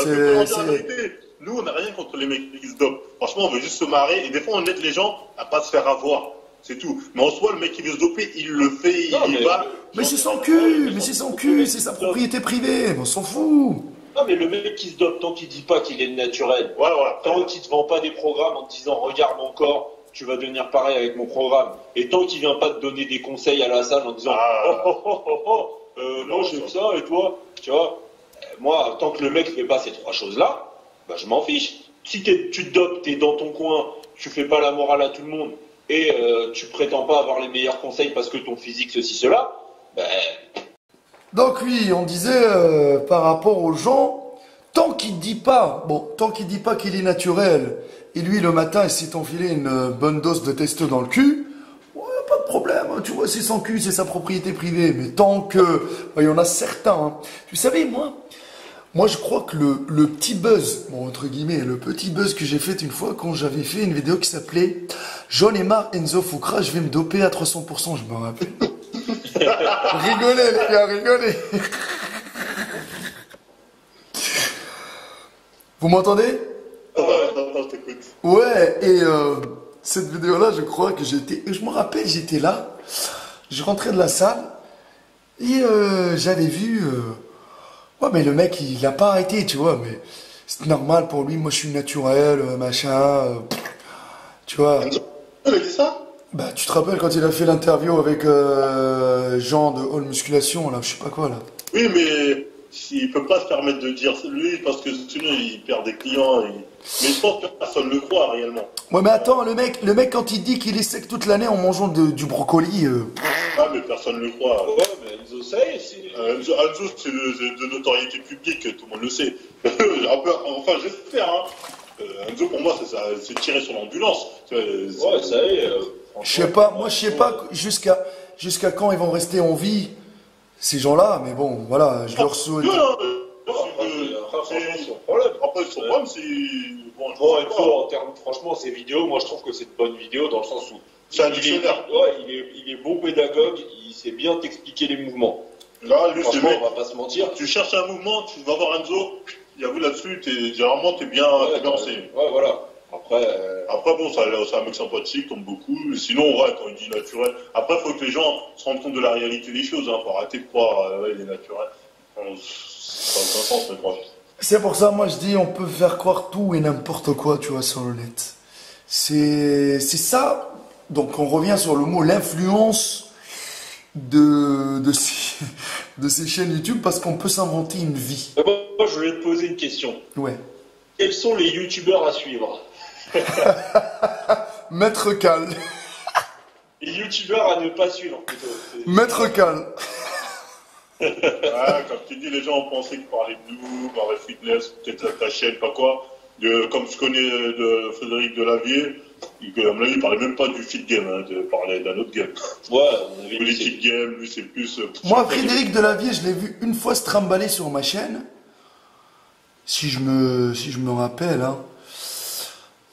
nous, on n'a rien contre les mecs qui se dopent. Franchement, on veut juste se marrer et des fois, on aide les gens à pas se faire avoir. c'est tout. Mais en soi, le mec qui veut se doper, il le fait, Non, il y va. Mais c'est son cul, mais c'est son cul, c'est sa propriété privée, on s'en fout. Non, mais le mec qui se dope, tant qu'il dit pas qu'il est naturel, Ouais, voilà. tant qu'il te vend pas des programmes en te disant regarde mon corps, tu vas devenir pareil avec mon programme, et tant qu'il vient pas te donner des conseils à la salle en disant non j'ai ça et toi, tu vois, moi tant que le mec fait pas ces trois choses-là, bah je m'en fiche. Si tu te dopes, t'es dans ton coin, tu fais pas la morale à tout le monde et tu prétends pas avoir les meilleurs conseils parce que ton physique ceci cela, ben Donc oui, on disait par rapport aux gens, tant qu'il dit pas qu'il est naturel, et lui le matin il s'est enfilé une bonne dose de testo dans le cul, ouais, pas de problème, hein, tu vois, c'est son cul, c'est sa propriété privée. Mais tant que, il y en a certains, hein. Vous savez, moi je crois que le petit buzz, bon entre guillemets, le petit buzz que j'ai fait une fois quand j'avais fait une vidéo qui s'appelait J'en ai marre Enzo Fukra, je vais me doper à 300%, je me rappelle. Rigolez les gars, rigolez. Vous m'entendez? Non, je t'écoute. Ouais, et cette vidéo-là, je crois que je me rappelle, j'étais là, je rentrais de la salle, et j'avais vu, ouais, mais le mec, il a pas arrêté, tu vois, mais c'est normal pour lui, moi je suis naturel, machin, tu vois. Enzo, il a dit ça? Bah, tu te rappelles quand il a fait l'interview avec Jean de All Musculation, là, je sais pas quoi, là. Oui, mais il peut pas se permettre de dire lui parce que sinon il perd des clients. Mais je pense que personne ne le croit réellement. Ouais, mais attends, le mec quand il dit qu'il est sec toute l'année en mangeant du brocoli, Ah, mais personne ne le croit. ouais, mais Enzo ça y est, Enzo, c'est de notoriété publique, tout le monde le sait. Enfin, j'espère, hein. Enzo, pour moi, c'est tirer sur l'ambulance. ouais, ça y est. je sais pas, moi je sais pas jusqu'à quand ils vont rester en vie, ces gens-là, mais bon, voilà, je leur souhaite. C'est son problème. Après, son problème, c'est. Bon, Bon, Enzo, en termes, franchement, ces vidéos, moi je trouve que c'est une bonne vidéo dans le sens où c'est un dictionnaire. il est bon pédagogue, il sait bien t'expliquer les mouvements. Là, lui, c'est Franchement, mec. on va pas se mentir. Tu cherches un mouvement, tu vas voir Enzo, il y a vous là-dessus, généralement, t'es bien enseigné. Ouais, voilà. Après, bon, c'est un mec sympathique, tombe beaucoup. Mais sinon, ouais, quand il dit naturel. Après, faut que les gens se rendent compte de la réalité des choses. Hein. Faut arrêter de croire, ouais, il est naturel. Ça n'a aucun sens, mais bref. C'est pour ça, moi je dis, on peut faire croire tout et n'importe quoi, tu vois, sur le net. C'est ça. Donc on revient sur le mot l'influence de ces chaînes YouTube parce qu'on peut s'inventer une vie. Moi, je voulais te poser une question. Ouais. Quels sont les youtubeurs à suivre? Maître Cal. Les youtubeurs à ne pas suivre, plutôt. Maître Cal. Ah, comme tu dis, les gens ont pensé que parler de nous, parler de fitness, peut-être ta chaîne, pas quoi. Comme je connais de Frédéric Delavier, à mon avis, il parlait même pas du fit game, hein, il parlait d'un autre game. Ouais, on avait Politique game, lui, c'est plus. Moi, Frédéric Delavier, je l'ai vu une fois se trimballer sur ma chaîne. Si je me rappelle, hein.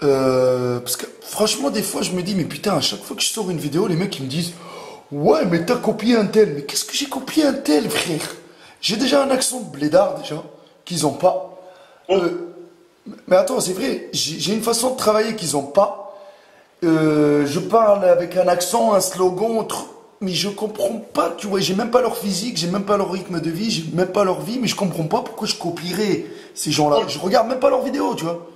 Parce que franchement, des fois, je me dis, mais putain, à chaque fois que je sors une vidéo, les mecs ils me disent, ouais, mais t'as copié un tel. Mais qu'est-ce que j'ai copié un tel, frère? J'ai déjà un accent de blédard, déjà, qu'ils ont pas. Mais attends, c'est vrai, j'ai une façon de travailler qu'ils ont pas. Je parle avec un accent, un slogan, mais je comprends pas, tu vois, j'ai même pas leur physique, j'ai même pas leur rythme de vie, j'ai même pas leur vie, mais je comprends pas pourquoi je copierais ces gens-là. Je regarde même pas leurs vidéos, tu vois.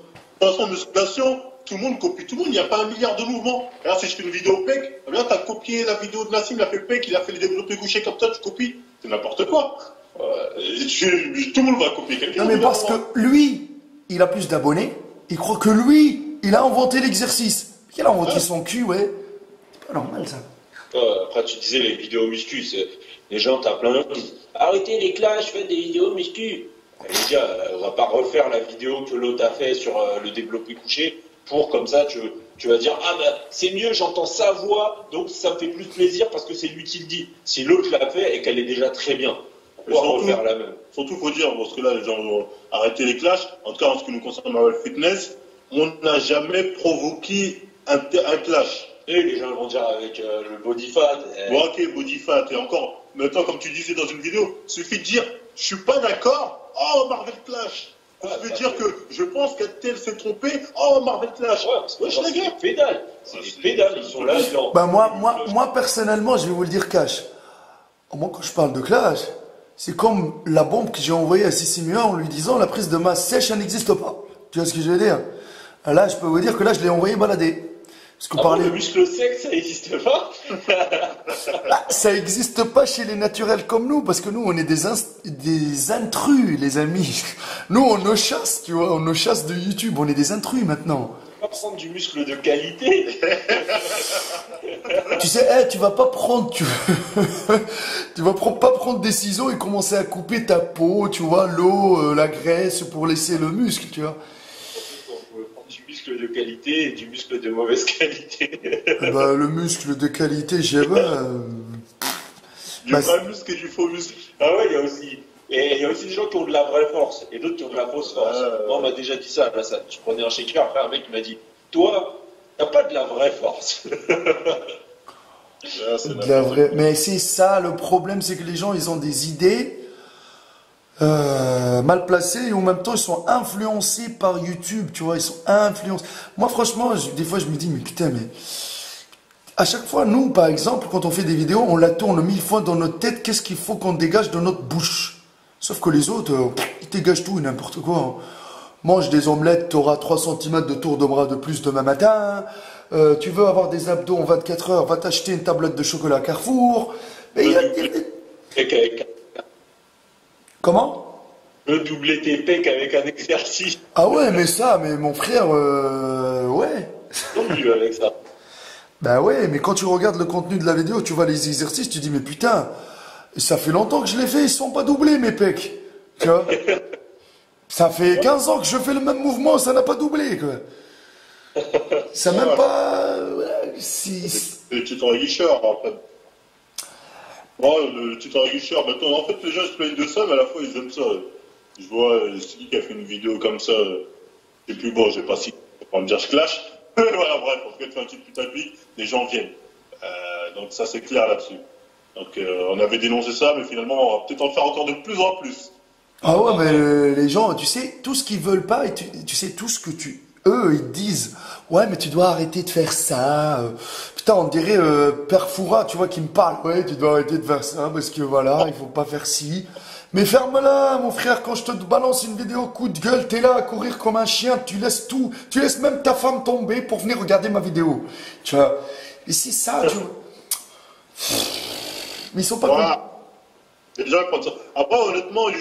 De toute façon, musculation, tout le monde copie tout le monde, il n'y a pas un milliard de mouvements. Et là, si je fais une vidéo pec, eh bien, t'as copié la vidéo de Nassim, il a fait pec, il a fait les développés couchés comme ça, tu copies. C'est n'importe quoi. Tout le monde va copier quelqu'un. Non, mais parce que lui, il a plus d'abonnés, il croit que lui, il a inventé l'exercice. Il a inventé son cul, ouais. C'est pas normal, ça. Après, tu disais les vidéos muscu, les gens, t'as plein de disent arrêtez les clashs, faites des vidéos muscu. Les gars, on va pas refaire la vidéo que l'autre a fait sur le développé couché pour comme ça tu vas dire ah bah c'est mieux, j'entends sa voix donc ça me fait plus plaisir parce que c'est lui qui le dit. Si l'autre l'a fait et qu'elle est déjà très bien, on va refaire la même. Surtout faut dire parce que là les gens vont arrêter les clashs. En tout cas en ce qui nous concerne Marvel Fitness, on n'a jamais provoqué un clash. Et les gens vont dire avec le body fat. Bon, ok, body fat et encore. Maintenant comme tu disais dans une vidéo, suffit de dire je suis pas d'accord. Oh Marvel Clash. Je veux dire que je pense qu'Attel s'est trompé. Oh, Marvel Clash. Ouais, c'est des pédales. C'est des pédales, ils sont là. Bah moi personnellement, je vais vous le dire cash. Moi quand je parle de Clash, c'est comme la bombe que j'ai envoyée à Sissimua en lui disant la prise de masse sèche, elle n'existe pas. Tu vois ce que je veux dire? Là, je peux vous dire que là, je l'ai envoyé balader. Parce que Bon, le muscle sec, ça n'existe pas. ça n'existe pas chez les naturels comme nous, parce que nous, on est des intrus, les amis. Nous, on nos chasse, tu vois, on nos chasse de YouTube, on est des intrus maintenant. On va prendre du muscle de qualité. Tu sais, tu vas pas prendre, tu vas pas prendre des ciseaux et commencer à couper ta peau, tu vois, l'eau, la graisse pour laisser le muscle, tu vois. Du muscle de qualité et du muscle de mauvaise qualité. Bah, le muscle de qualité, j'ai Du vrai muscle et du faux muscle. Ah ouais, il y a aussi des gens qui ont de la vraie force et d'autres qui ont de la fausse force. Moi, on m'a déjà dit ça, là, ça. Je prenais un shaker, après un mec m'a dit, toi, t'as pas de la vraie force. Mais c'est ça, le problème, c'est que les gens, ils ont des idées mal placés et en même temps ils sont influencés par YouTube, tu vois, ils sont influencés. Moi franchement, des fois je me dis mais putain, mais à chaque fois nous par exemple quand on fait des vidéos, on la tourne 1000 fois dans notre tête, qu'est-ce qu'il faut qu'on dégage de notre bouche. Sauf que les autres, ils dégagent tout et n'importe quoi. Mange des omelettes, t'auras 3 cm de tour de bras de plus demain matin. Tu veux avoir des abdos en 24 heures, va t'acheter une tablette de chocolat à Carrefour. Mais Comment? Doubler tes pecs avec un exercice. Ah ouais, mais mon frère, ouais. Non, lui, avec ça. Bah ouais, mais quand tu regardes le contenu de la vidéo, tu vois les exercices, tu dis, mais putain, ça fait longtemps que je l'ai fait, ils sont pas doublés, mes pecs. Tu vois? Ça fait 15 ans que je fais le même mouvement, ça n'a pas doublé, quoi. Ça même pas... Le tutoriel guicheur, après. Bon, le tutoriel guicheur, maintenant, en fait, les gens se plaignent de ça, mais à la fois, ils aiment ça. Je vois, c'est qui a fait une vidéo comme ça, et puis bon, je vais pas citer, on va me dire je clash. Voilà, bref, en tout cas, tu fais un petit putaclic, les gens viennent. Donc ça, c'est clair là-dessus. Donc on avait dénoncé ça, mais finalement, on va peut-être en faire encore de plus en plus. Ah ouais, mais les gens, tu sais, tout ce qu'ils veulent pas, et tu sais, tout ce que eux, ils disent, ouais, mais tu dois arrêter de faire ça. Putain, on dirait Père Foura, tu vois, qui me parle. Ouais, tu dois arrêter de faire ça, parce que voilà, il faut pas faire ci. Mais ferme-la, mon frère, quand je te balance une vidéo coup de gueule, t'es là à courir comme un chien, tu laisses tout, tu laisses même ta femme tomber pour venir regarder ma vidéo. Tu vois. Et c'est ça, tu vois. Mais ils sont pas voilà. Les gens prennent ça. Après, honnêtement, il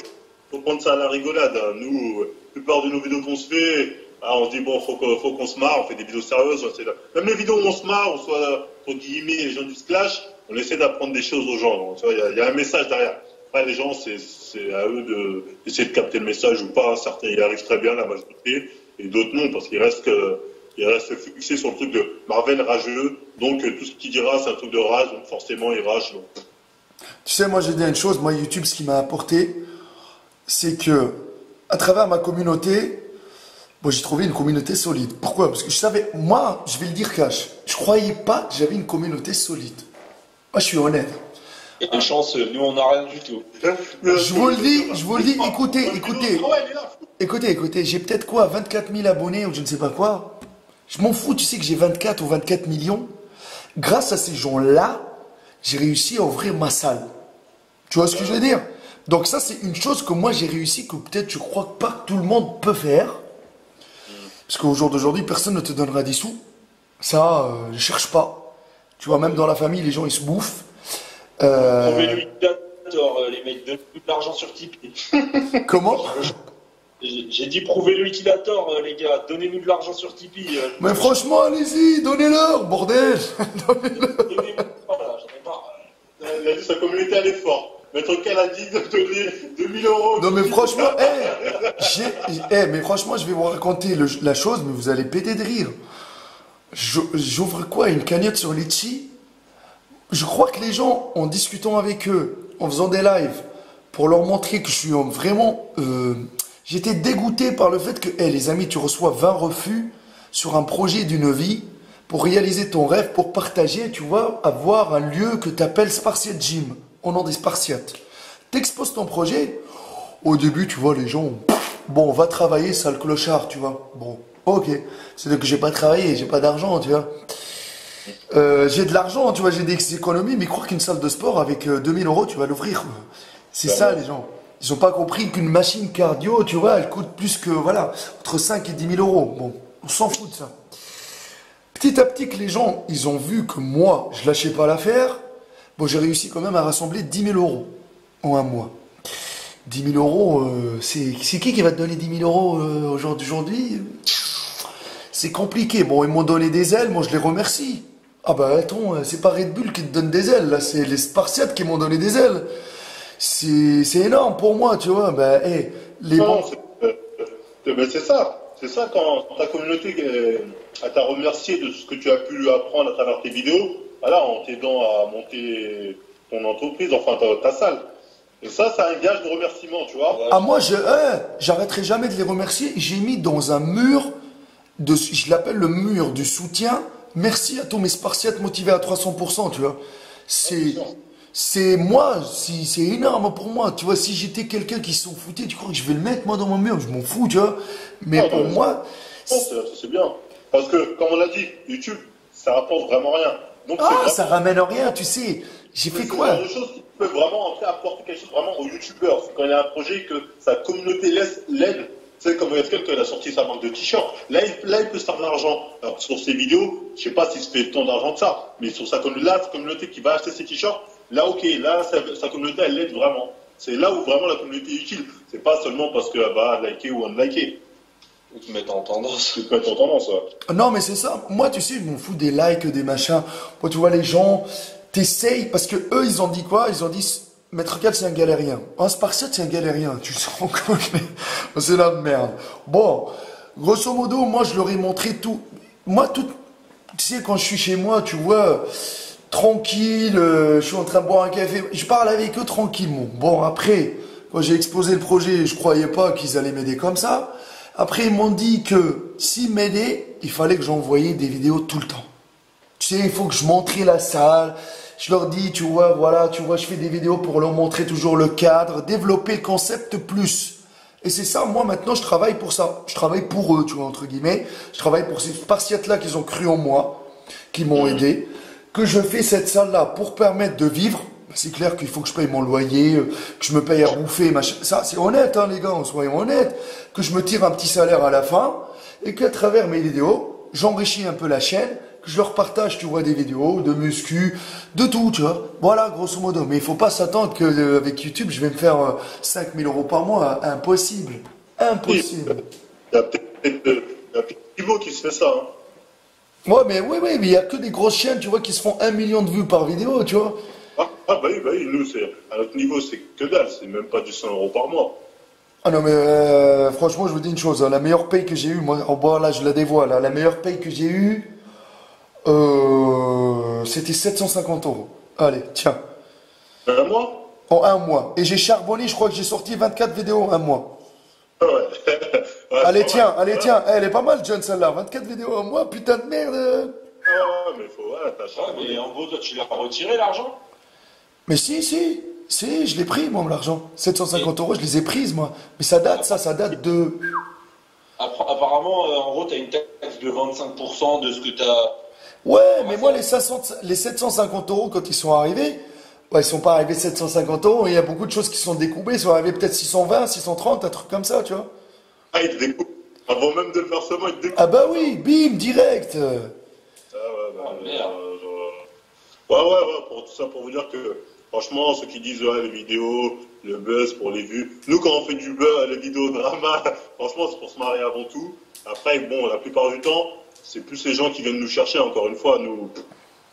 faut prendre ça à la rigolade. Hein. Nous, la plupart de nos vidéos qu'on se fait, on se dit, bon, faut qu'on se marre, on fait des vidéos sérieuses. Même les vidéos où on se marre, on soit, entre guillemets, les gens du Clash, on essaie d'apprendre des choses aux gens. Tu vois, il y a un message derrière. Après, les gens, c'est à eux d'essayer de capter le message ou pas. Certains y arrivent très bien, la majorité, et d'autres non, parce qu'ils restent fixés sur le truc de Marvel rageux. Donc, tout ce qu'il dira, c'est un truc de rage, donc forcément, il rage. Donc. Tu sais, moi, je vais dire une chose. Moi, YouTube, ce qui m'a apporté, c'est que, à travers ma communauté, moi, j'ai trouvé une communauté solide. Pourquoi? Parce que je savais, moi, je vais le dire cash, je croyais pas que j'avais une communauté solide. Moi, je suis honnête. Et de chance, nous, on n'a rien du tout. Je vous le dis, écoutez, j'ai peut-être quoi, 24 000 abonnés ou je ne sais pas quoi. Je m'en fous, tu sais que j'ai 24 ou 24 millions. Grâce à ces gens-là, j'ai réussi à ouvrir ma salle. Tu vois ce que je veux dire? Donc ça, c'est une chose que moi, j'ai réussi, que peut-être je crois pas que tout le monde peut faire. Parce qu'au jour d'aujourd'hui, personne ne te donnera des sous. Ça, je cherche pas. Tu vois, même dans la famille, les gens, ils se bouffent. Trouvez-lui les mecs, donnez-nous de l'argent sur Tipeee. Comment? J'ai dit prouvez-lui qu'il a tort, les gars, donnez-nous de l'argent sur Tipeee. Mais franchement, allez-y, donnez-leur, bordel. Donnez-moi, voilà, j'en ai marre. Il a dit sa communauté allait fort. Maître Cal a dit de donner 2000 euros. Non mais franchement, mais franchement, je vais vous raconter la chose, mais vous allez péter de rire. J'ouvre quoi, une cagnotte sur Litchi? Je crois que les gens, en discutant avec eux, en faisant des lives, pour leur montrer que je suis vraiment... j'étais dégoûté par le fait que, les amis, tu reçois 20 refus sur un projet d'une vie pour réaliser ton rêve, pour partager, tu vois, avoir un lieu que tu appelles Spartiate Gym, au nom des Spartiates. T'exposes ton projet, au début, tu vois, les gens, Bon, va travailler, sale clochard, tu vois. Bon, ok. C'est que j'ai pas travaillé, j'ai pas d'argent, tu vois. J'ai de l'argent, tu vois, j'ai des économies, mais croire qu'une salle de sport avec 2000 euros, tu vas l'ouvrir. C'est ça, les gens. Ils ont pas compris qu'une machine cardio, tu vois, elle coûte plus que, voilà, entre 5 et 10 000 euros. Bon, on s'en fout de ça. Petit à petit que les gens, ils ont vu que moi, je lâchais pas l'affaire, bon, j'ai réussi quand même à rassembler 10 000 euros en un mois. 10 000 euros, c'est qui va te donner 10 000 euros aujourd'hui? C'est compliqué. Bon, ils m'ont donné des ailes, moi je les remercie. Ah bah attends, c'est pas Red Bull qui te donne des ailes, là, c'est les Spartiates qui m'ont donné des ailes. C'est énorme pour moi, tu vois. Ben, hey, les Non, bons. c'est ça. C'est ça quand ta communauté elle t'a remercié de ce que tu as pu lui apprendre à travers tes vidéos, voilà, en t'aidant à monter ton entreprise, enfin ta salle. Et ça, c'est un gage de remerciement, tu vois. Ah, moi, j'arrêterai jamais de les remercier. J'ai mis dans un mur, je l'appelle le mur du soutien. Merci à tous mes Spartiates motivés à 300%, tu vois. C'est moi, c'est énorme pour moi. Tu vois, si j'étais quelqu'un qui s'en foutait, tu crois que je vais le mettre moi dans mon mur? Je m'en fous, tu vois. Mais Non, pour non, moi, c'est bien. Parce que, comme on l'a dit, YouTube, ça rapporte vraiment rien. Donc, ça ramène rien, tu sais. J'ai fait quoi? C'est une chose qui peut vraiment apporter quelque chose vraiment aux youtubeurs. C'est quand il y a un projet que sa communauté l'aide. Tu sais, comme quelqu'un qui a sorti sa marque de t-shirt. Là, il peut se faire de l'argent. Alors, sur ses vidéos, je sais pas s'il se fait tant d'argent que ça. Mais sur sa communauté qui va acheter ses t-shirts, là, ok, là, sa communauté, elle l'aide vraiment. C'est là où vraiment la communauté est utile. C'est pas seulement parce qu'elle va liker ou unliker. Ou te mettre en tendance. Ou te mettre en tendance, ouais. Non, mais c'est ça. Moi, tu sais, je m'en fous des likes, des machins. Moi, tu vois, les gens, t'essayes, parce que eux, ils ont dit quoi? Ils ont dit, Maître Cal, c'est un galérien. Un Spartiate, c'est un galérien. Tu te rends compte? Mais c'est la merde. Bon, grosso modo, moi, je leur ai montré tout. Moi, tout, tu sais, quand je suis chez moi, tu vois, tranquille, je suis en train de boire un café, je parle avec eux tranquillement. Bon, après, quand j'ai exposé le projet, je croyais pas qu'ils allaient m'aider comme ça. Après, ils m'ont dit que s'ils m'aidaient, il fallait que j'envoyais des vidéos tout le temps. Tu sais, il faut que je montrais la salle. Je leur dis, tu vois, voilà, tu vois, je fais des vidéos pour leur montrer toujours le cadre, développer le concept plus. Et c'est ça, moi maintenant, je travaille pour ça. Je travaille pour eux, tu vois, entre guillemets. Je travaille pour ces Spartiates-là qui ont cru en moi, qui m'ont aidé. Que je fais cette salle-là pour permettre de vivre. C'est clair qu'il faut que je paye mon loyer, que je me paye à bouffer, machin. Ça, c'est honnête, hein, les gars, soyons honnêtes. Que je me tire un petit salaire à la fin et qu'à travers mes vidéos, j'enrichis un peu la chaîne, que je leur partage, tu vois, des vidéos de muscu, de tout, tu vois. Voilà, grosso modo. Mais il faut pas s'attendre qu'avec YouTube, je vais me faire 5 000 euros par mois. Impossible. Impossible. Il y a peut-être Thibaut qui se fait ça, hein. Ouais, mais il y a que des grosses chaînes, tu vois, qui se font 1 million de vues par vidéo, tu vois. Bah oui, nous, à notre niveau, c'est que dalle, c'est même pas du 100 euros par mois. Ah non, mais franchement, je vous dis une chose, hein, la meilleure paye que j'ai eue, moi, là, je la dévoile, hein, la meilleure paye que j'ai eue, c'était 750 euros. Allez, tiens. Un mois? En un mois. Et j'ai charbonné, je crois que j'ai sorti 24 vidéos en un mois. Ouais. Ouais, allez, tiens, elle est pas mal, John, celle-là. 24 vidéos en mois, putain de merde. Ouais, mais faut, t'as charbonné. Mais en gros, toi, tu l'as retiré l'argent? Mais si, je l'ai pris, moi, l'argent. 750 euros, je les ai prises, moi. Mais ça date de... Apparemment, en gros, tu as une taxe de 25% de ce que tu as... Ouais, mais moi, les 750 euros, quand ils sont arrivés, ouais, ils sont pas arrivés 750 euros, il y a beaucoup de choses qui sont découpées, ils sont arrivés peut-être 620, 630, un truc comme ça, tu vois. Ah, ils te découpent. Avant même de le versement, ils te découpent. Ah bah oui, bim, direct. Ah ouais, merde. pour tout ça, pour vous dire que, franchement, ceux qui disent, ouais, les vidéos, le buzz pour les vues, nous, quand on fait du buzz, les vidéos drama, franchement, c'est pour se marier avant tout. Après, bon, la plupart du temps, c'est plus les gens qui viennent nous chercher, encore une fois, nous,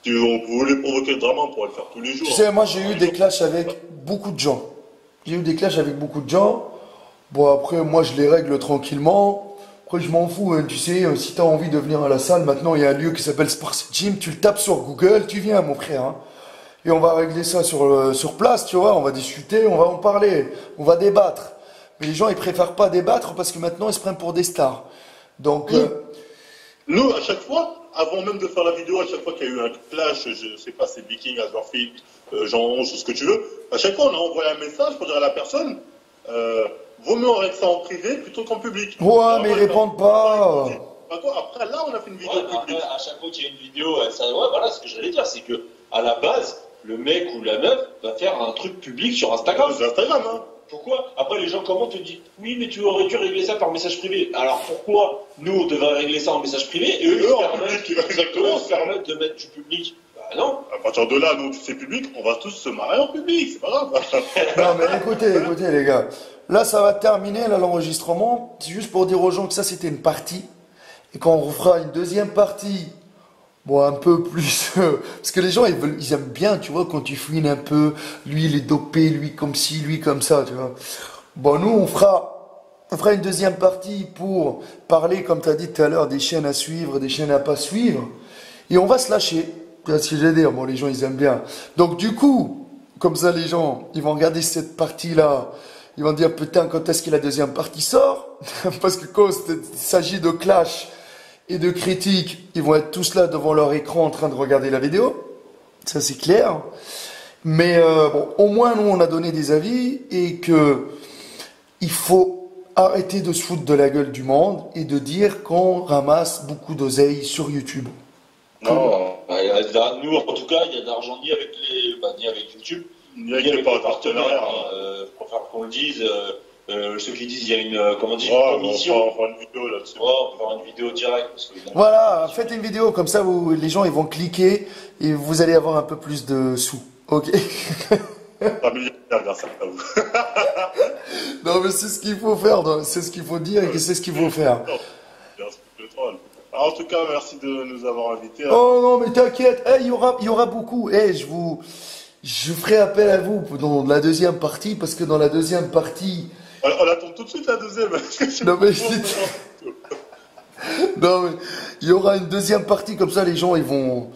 si on voulait provoquer le drama, on pourrait le faire tous les jours. Tu sais, moi, j'ai eu des clashs avec beaucoup de gens. Bon, après, moi, je les règle tranquillement. Après, je m'en fous, hein, tu sais, si tu as envie de venir à la salle, maintenant, il y a un lieu qui s'appelle Sports Gym, tu le tapes sur Google, tu viens, mon frère, hein. Et on va régler ça sur place, tu vois, on va discuter, on va en parler, on va débattre. Mais les gens, ils préfèrent pas débattre parce que maintenant, ils se prennent pour des stars. Donc... Nous, à chaque fois, avant même de faire la vidéo, à chaque fois qu'il y a eu un clash, je sais pas, c'est Viking, Azorfit, Jean 11, ce que tu veux, à chaque fois, on a envoyé un message pour dire à la personne, vaut mieux régler ça en privé plutôt qu'en public. Ouais, mais ils répondent pas. Après, là, on a fait une vidéo Après, publique. à chaque fois qu'il y a une vidéo, ça, ouais, voilà ce que j'allais dire, c'est que à la base, le mec ou la meuf va faire un truc public sur Instagram. C'est Instagram, hein. Pourquoi? Après, les gens commentent, te disent, oui, mais tu aurais dû régler ça par message privé. Alors pourquoi nous, on devrait régler ça en message privé et eux, ils se permettent de mettre du public? Bah non. À partir de là, nous, tu sais public, on va tous se marier en public, c'est pas grave. Non, mais écoutez, les gars. Là, ça va terminer, là, l'enregistrement. C'est juste pour dire aux gens que ça, c'était une partie. Et quand on fera une deuxième partie, bon, un peu plus. Parce que les gens, ils aiment bien, tu vois, quand tu fouines un peu. Lui, il est dopé, lui comme ci, lui comme ça, tu vois. Bon, nous, on fera une deuxième partie pour parler, comme tu as dit tout à l'heure, des chaînes à suivre, des chaînes à pas suivre. Et on va se lâcher. Tu vois ce que je veux dire? Bon, les gens, ils aiment bien. Donc, du coup, comme ça, les gens, ils vont regarder cette partie-là. Ils vont dire, putain, quand est-ce que la deuxième partie sort? Parce que quand il s'agit de clash et de critiques, ils vont être tous là devant leur écran en train de regarder la vidéo. Ça, c'est clair. Mais bon, au moins, nous, on a donné des avis et que il faut arrêter de se foutre de la gueule du monde et de dire qu'on ramasse beaucoup d'oseille sur YouTube. Non, nous, en tout cas, il y a de l'argent ni avec YouTube, ni avec les partenaires. Je préfère qu'on le dise. Ceux qui disent il y a une, commission. On va faire une vidéo là-dessus. On va faire une vidéo directe. Voilà, faites une vidéo comme ça, les gens ils vont cliquer et vous allez avoir un peu plus de sous. Ok. Pas millionnaire grâce à vous. Non mais c'est ce qu'il faut faire, c'est ce qu'il faut dire et c'est ce qu'il faut faire. Alors, en tout cas, merci de nous avoir invités. Oh non mais t'inquiète, il y aura beaucoup. Je ferai appel à vous dans la deuxième partie parce que dans la deuxième partie. On attend tout de suite la deuxième. Non mais non mais il y aura une deuxième partie comme ça les gens ils vont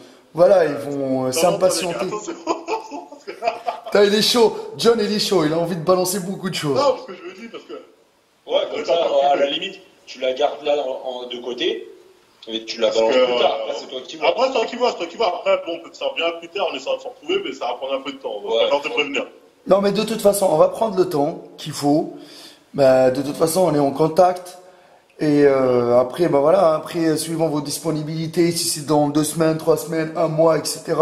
s'impatienter. Il est chaud, John il est chaud, il a envie de balancer beaucoup de choses. Non parce que je me dis parce que. Ouais comme ça à la limite tu la gardes là de côté et tu la balances plus tard. Après c'est toi qui vois. Après c'est toi qui vois. Après bon on peut te faire bien plus tard, on essaiera de s'en retrouver mais ça va prendre un peu de temps. On va te prévenir. Non mais de toute façon on va prendre le temps qu'il faut. Bah, de toute façon on est en contact. Et après, bah voilà, après, suivant vos disponibilités, si c'est dans 2 semaines, 3 semaines, 1 mois, etc.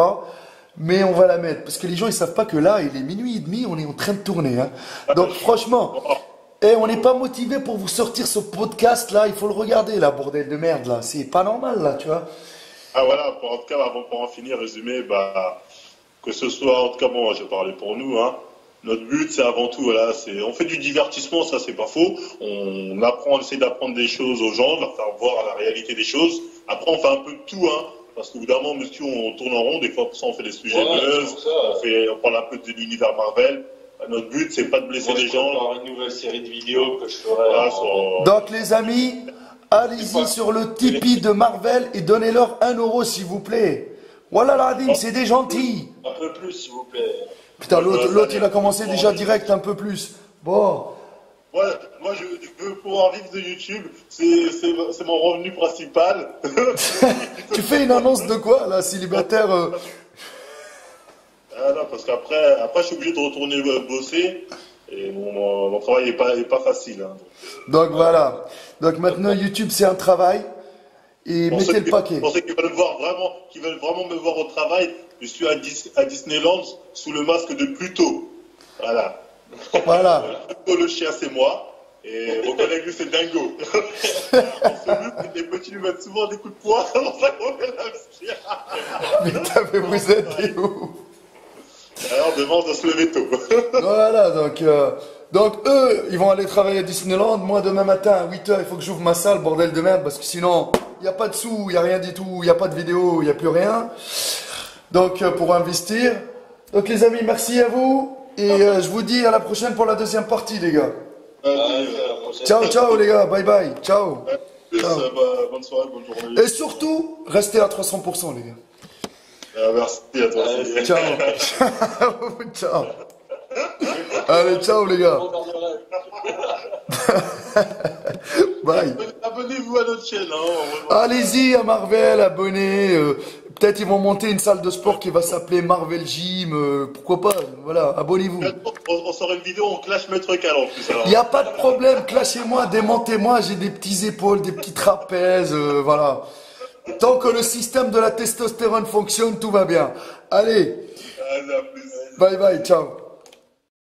Mais on va la mettre. Parce que les gens, ils savent pas que là, il est minuit et demi, on est en train de tourner. Hein. Donc franchement, on n'est pas motivé pour vous sortir ce podcast là, il faut le regarder là, bordel de merde là. C'est pas normal là, tu vois. Ah voilà, en tout cas, avant pour en finir, résumé, bah, que ce soit, en tout cas, bon, je vais parler pour nous, hein. Notre but, c'est avant tout, voilà, on fait du divertissement, ça c'est pas faux. On essaie d'apprendre des choses aux gens, de leur faire voir la réalité des choses. Après, on fait un peu de tout, hein. Parce qu'évidemment, monsieur, on tourne en rond, des fois, pour ça, on fait des sujets buzz, on parle un peu de l'univers Marvel. Notre but, c'est pas de blesser les gens. On va une nouvelle série de vidéos que je ferai. Donc, les amis, allez-y sur le Tipeee de Marvel et donnez-leur 1 euro, s'il vous plaît. Voilà, Radim, c'est des gentils. Un peu plus, s'il vous plaît. Putain, l'autre, il a commencé déjà direct un peu plus. Bon. Ouais, moi, je veux pouvoir vivre de YouTube. C'est mon revenu principal. Tu fais une annonce de quoi, là, célibataire Ah non, parce qu'après, je suis obligé de retourner bosser. Et mon travail est pas facile. Hein, donc voilà. Donc maintenant, YouTube, c'est un travail. Et mettez le paquet. Pour ceux qui veulent vraiment me voir au travail, je suis à Disneyland sous le masque de Pluto. Voilà. Voilà. Pluto le chien, c'est moi. Et vos collègues, lui, c'est Dingo. Les petits lui mettent souvent des coups de poing. C'est pour ça qu'on est là. Mais vous êtes où? Alors, devant, on doit se lever tôt. Voilà, donc eux, ils vont aller travailler à Disneyland. Moi, demain matin, à 8h, il faut que j'ouvre ma salle, bordel de merde, parce que sinon, il n'y a pas de sous, il n'y a rien du tout, il n'y a pas de vidéo, il n'y a plus rien. Donc, pour investir. Donc, les amis, merci à vous. Et je vous dis à la prochaine pour la deuxième partie, les gars. Ciao, les gars. Bye, bye. Ciao. Ciao. Bonne soirée, bonne journée. Et surtout, restez à 300%, les gars. Merci à toi aussi. Ciao. Ciao. Allez, ciao, les gars. Bye. Abonnez-vous à notre chaîne. Hein, allez-y à Marvel, abonnez. Peut-être ils vont monter une salle de sport qui va s'appeler Marvel Gym, pourquoi pas, voilà, abonnez-vous. On sort une vidéo, on clash Maître Cal en plus. Il n'y a pas de problème, clashez-moi, démontez-moi, j'ai des petits épaules, des petits trapèzes, voilà. Tant que le système de la testostérone fonctionne, tout va bien. Allez, bye bye, ciao.